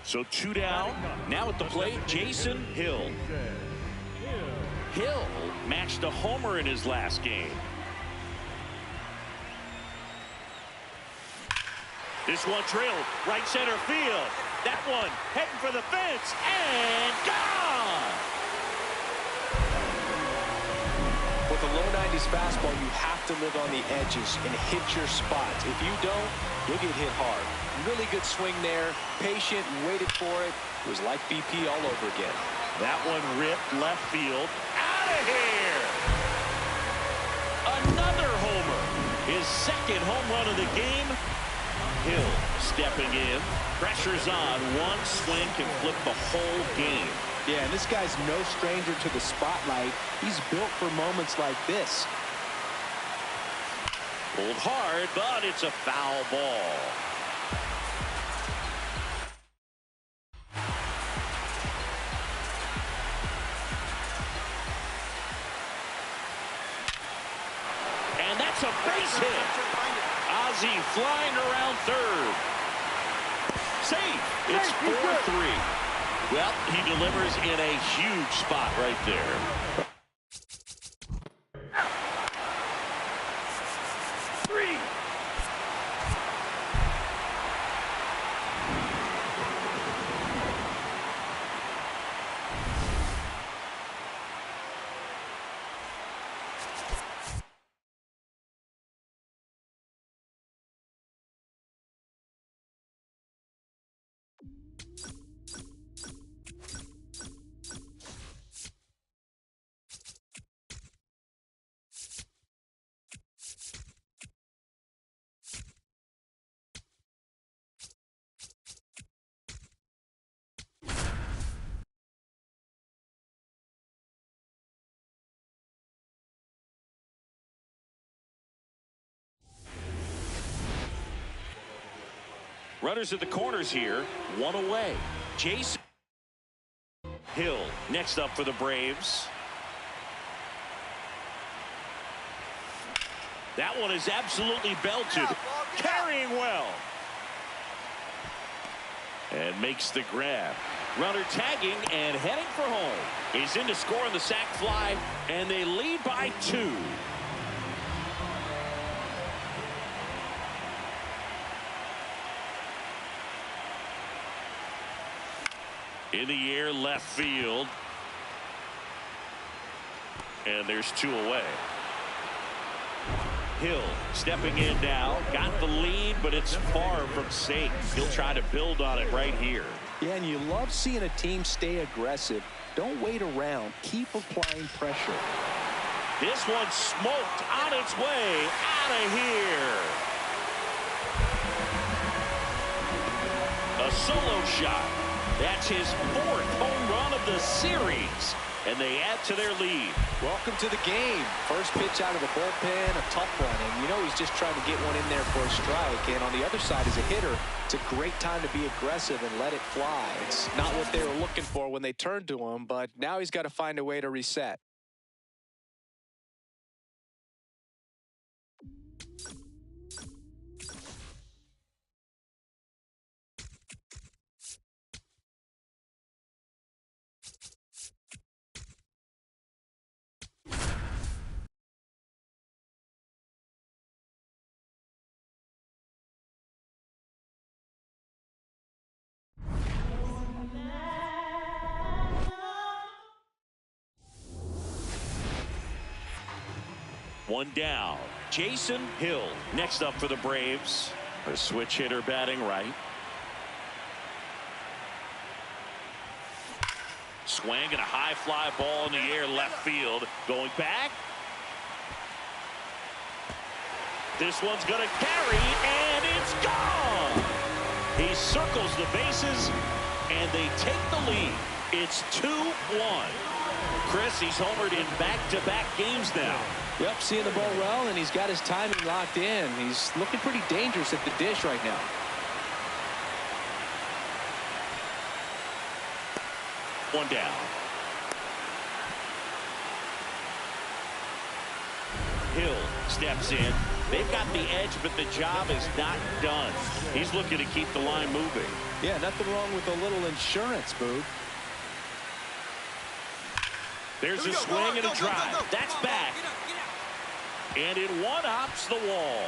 So 2 down. Now at the plate, Jason Hill. Hill matched a homer in his last game. This one drilled right center field. That one heading for the fence and gone. With a low 90s fastball, you have to live on the edges and hit your spots. If you don't, you'll get hit hard. Really good swing there. Patient, waited for it. It was like BP all over again. That one ripped left field. Out of here! Another homer. His second home run of the game. Hill stepping in. Pressure's on. One swing can flip the whole game. Yeah, and this guy's no stranger to the spotlight. He's built for moments like this. Pulled hard, but it's a foul ball. And that's a base hit. Ozzie flying around third. Safe. It's 4-3. Well, he delivers in a huge spot right there. Runners at the corners here, one away. Jason Hill next up for the Braves. That one is absolutely belted. Carrying well. And makes the grab. Runner tagging and heading for home. He's in to score on the sac fly, and they lead by 2. In the air, left field. And there's 2 away. Hill stepping in now. Got the lead, but it's far from safe. He'll try to build on it right here. Yeah, and you love seeing a team stay aggressive. Don't wait around. Keep applying pressure. This one smoked on its way out of here. A solo shot. That's his 4th home run of the series. And they add to their lead. Welcome to the game. First pitch out of the bullpen, a tough one. And you know he's just trying to get one in there for a strike. And on the other side, as a hitter, it's a great time to be aggressive and let it fly. It's not what they were looking for when they turned to him, but now he's got to find a way to reset. One down. Jason Hill next up for the Braves. A switch hitter batting right. Swing and a high fly ball in the air left field. Going back. This one's going to carry, and it's gone. He circles the bases, and they take the lead. It's 2-1. Chris, he's homered in back-to-back games now. Yep, seeing the ball well, and he's got his timing locked in. He's looking pretty dangerous at the dish right now. One down. Hill steps in. They've got the edge, but the job is not done. He's looking to keep the line moving. Yeah, nothing wrong with a little insurance, Boog. There's a swing and a drive. That's back. And it one-hops the wall.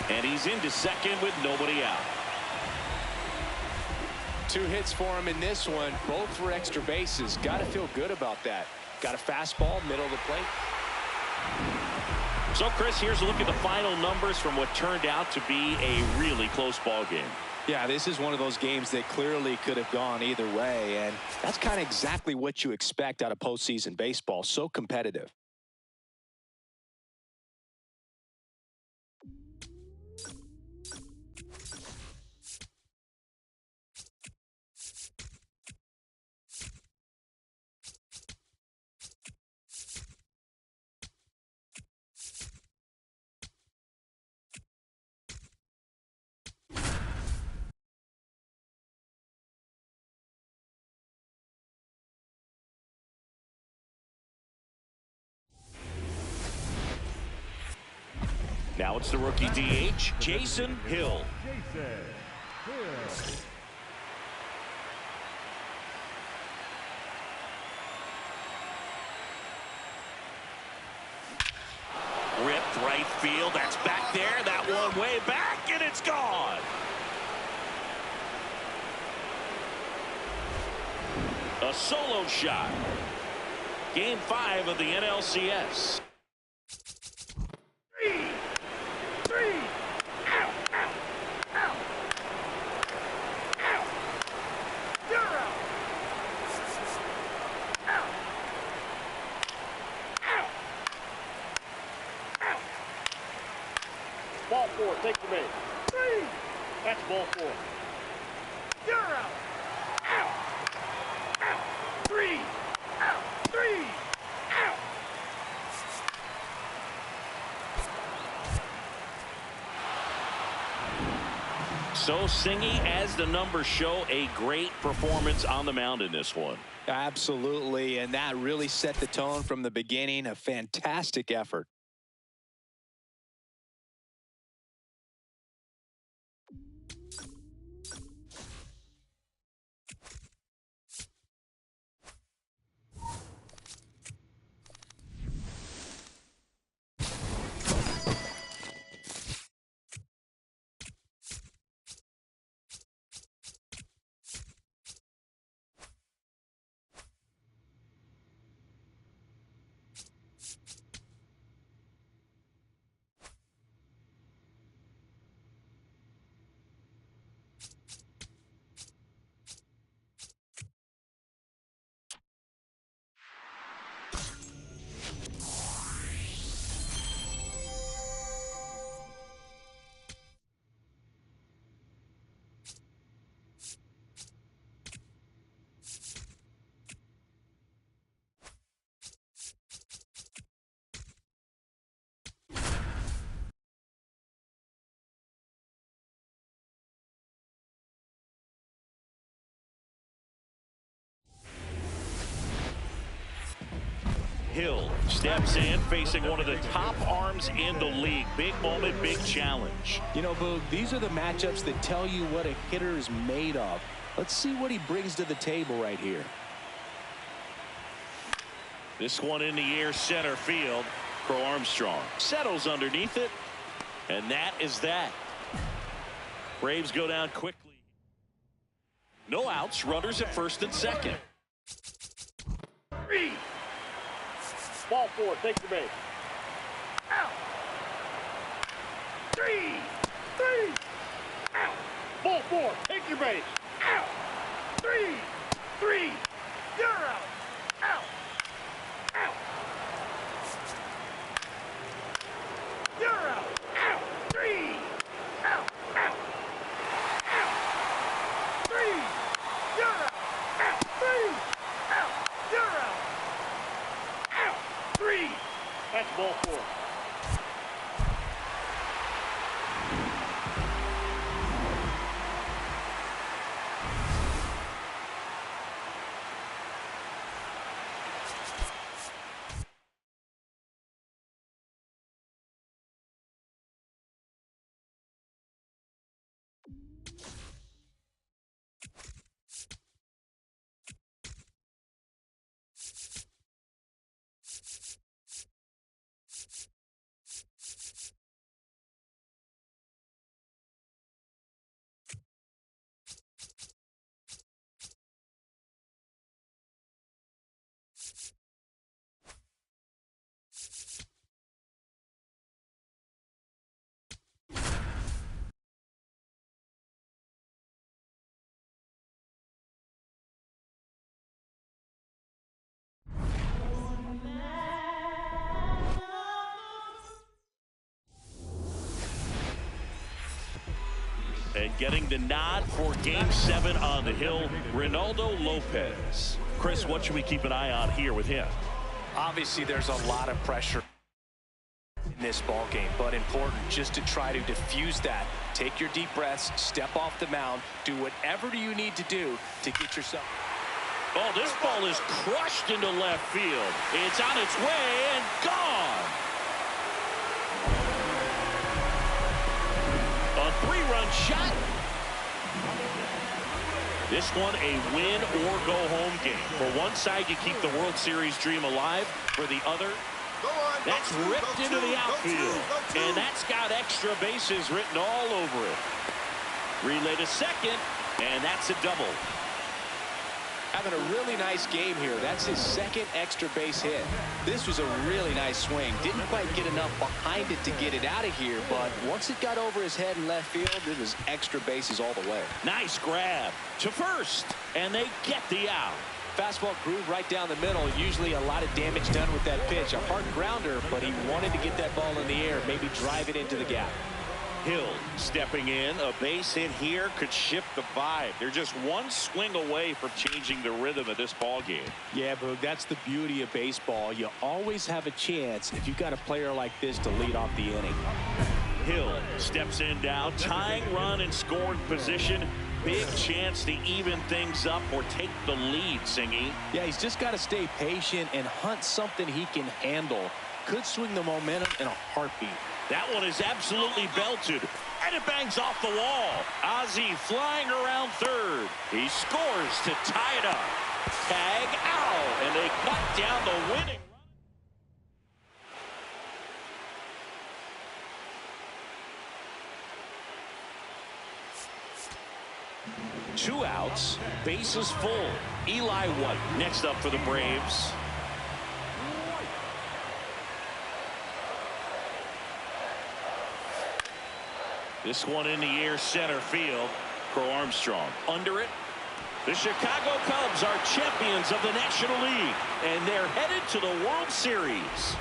And he's into second with nobody out. 2 hits for him in this one, both for extra bases. Got to feel good about that. Got a fastball, middle of the plate. So, Chris, here's a look at the final numbers from what turned out to be a really close ball game. Yeah, this is one of those games that clearly could have gone either way, and that's kind of exactly what you expect out of postseason baseball. So competitive. Now it's the rookie DH, Jason Hill. Ripped right field. That's back there. That one way back, and it's gone. A solo shot. Game 5 of the NLCS. Ball 4, take the bait. 3. That's ball 4. You're out. Out. Out. 3. Out. 3. Out. So Singy, as the numbers show, a great performance on the mound in this one. Absolutely, and that really set the tone from the beginning. A fantastic effort. Hill steps in, facing one of the top arms in the league. Big moment, big challenge. You know, Boog, these are the matchups that tell you what a hitter is made of. Let's see what he brings to the table right here. This one in the air, center field. Crow Armstrong settles underneath it, and that is that. Braves go down quickly. No outs, runners at first and second. Ball 4, take the base. Out. 3. Out. Ball 4, take your base. Out. 3. You're out. Out. Out. You're out. Out. 3. Out. Out. Out. 3. You're out. Out. 3. Out. You're out. 3. That's ball 4. And getting the nod for Game 7 on the hill, Ronaldo Lopez. Chris, what should we keep an eye on here with him? Obviously, there's a lot of pressure in this ball game, but important just to try to diffuse that. Take your deep breaths, step off the mound, do whatever you need to do to get yourself. Oh, this ball is crushed into left field. It's on its way and gone. A 3-run shot. This one a win or go home game. For one side, you keep the World Series dream alive. For the other, that's ripped into the outfield. And that's got extra bases written all over it. Relay to second, and that's a double. Having a really nice game here. That's his second extra base hit. This was a really nice swing. Didn't quite get enough behind it to get it out of here, but once it got over his head in left field, it was extra bases all the way. Nice grab to first, and they get the out. Fastball groove right down the middle. Usually a lot of damage done with that pitch. A hard grounder, but he wanted to get that ball in the air, maybe drive it into the gap. Hill stepping in. A base hit here could shift the vibe. They're just one swing away from changing the rhythm of this ball game. Yeah, Boog, that's the beauty of baseball. You always have a chance if you've got a player like this to lead off the inning. Hill steps in now, tying run in scoring position. Big chance to even things up or take the lead, Singy. Yeah, he's just got to stay patient and hunt something he can handle. Could swing the momentum in a heartbeat. That one is absolutely belted, and it bangs off the wall. Ozzie flying around third. He scores to tie it up. Tag out, and they cut down the winning. 2 outs, bases full. Eli White next up for the Braves. This one in the air, center field. Crow Armstrong under it. The Chicago Cubs are champions of the National League, and they're headed to the World Series.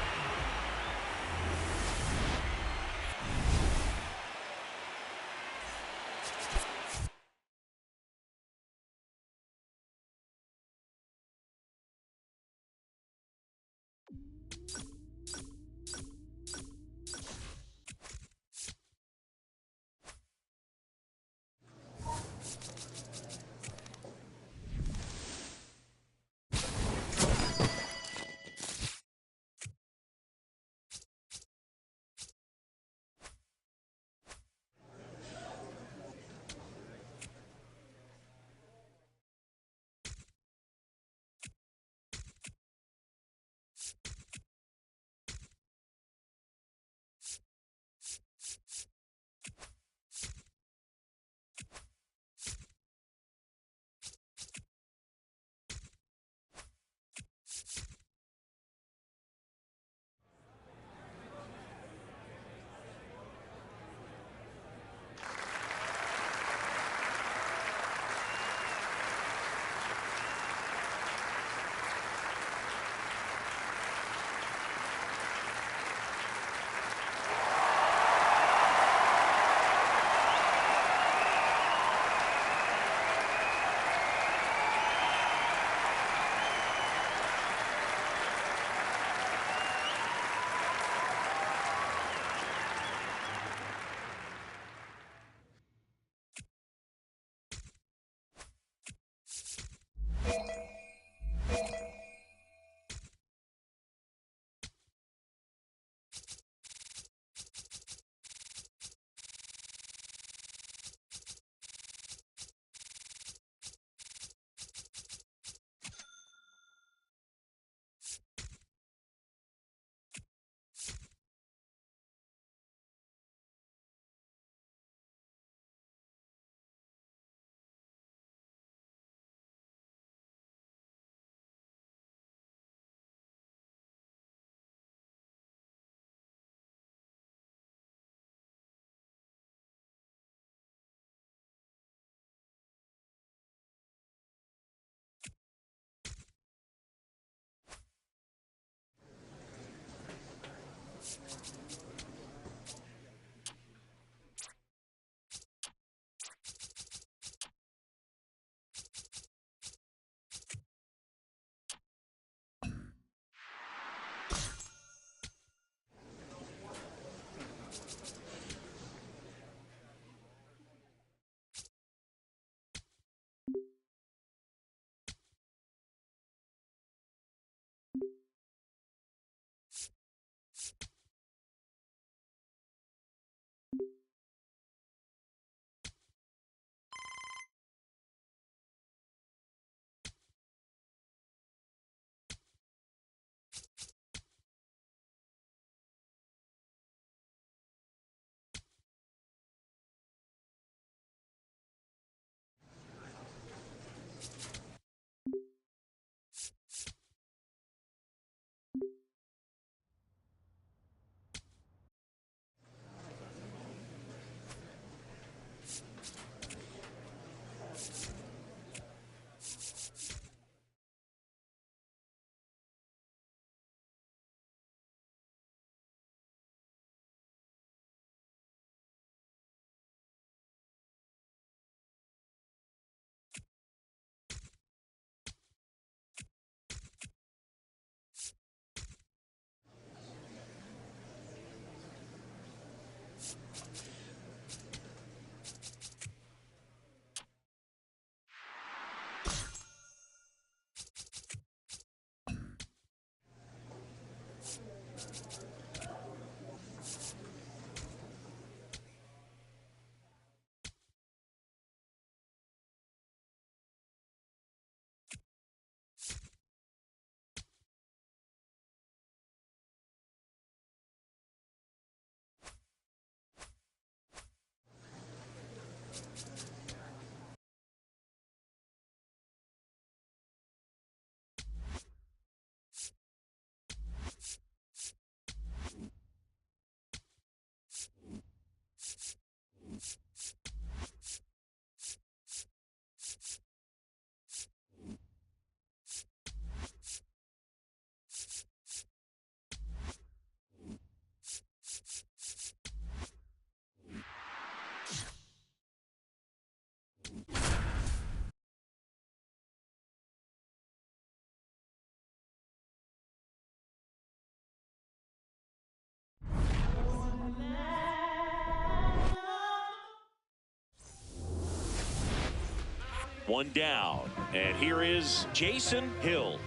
One down. And here is Jason Hill.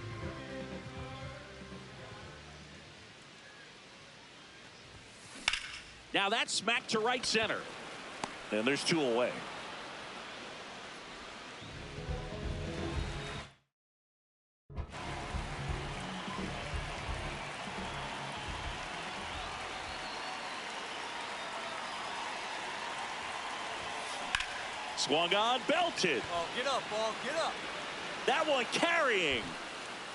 Now that's smacked to right center. And there's two away. Swung on, belted. Oh, get up, ball, get up. That one carrying.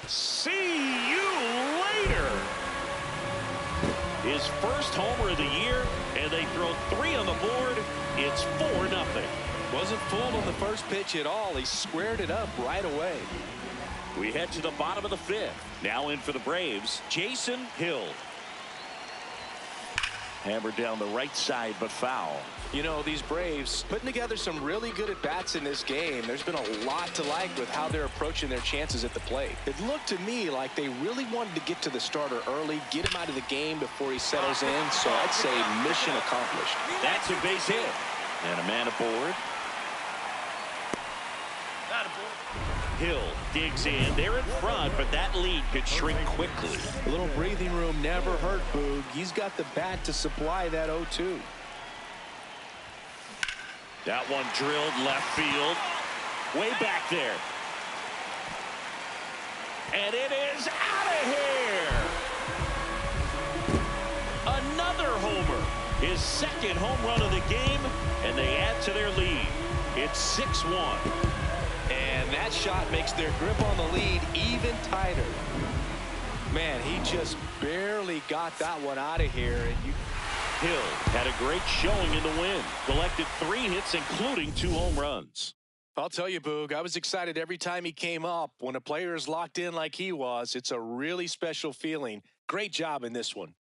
See you later. His first homer of the year, and they throw 3 on the board. It's 4-0. Wasn't fooled on the first pitch at all. He squared it up right away. We head to the bottom of the 5th. Now in for the Braves, Jason Hill. Hammered down the right side, but foul. You know, these Braves putting together some really good at-bats in this game. There's been a lot to like with how they're approaching their chances at the plate. It looked to me like they really wanted to get to the starter early, get him out of the game before he settles in. So I'd say mission accomplished. That's a base hit. And a man aboard. Hill digs in. They're in front, but that lead could shrink quickly. A little breathing room never hurt Boog. He's got the bat to supply that 0-2. That one drilled left field. Way back there. And it is out of here. Another homer. His second home run of the game, and they add to their lead. It's 6-1. And that shot makes their grip on the lead even tighter. Man, he just barely got that one out of here. And Hill had a great showing in the win. Collected 3 hits, including 2 home runs. I'll tell you, Boog, I was excited every time he came up. When a player is locked in like he was, it's a really special feeling. Great job in this one.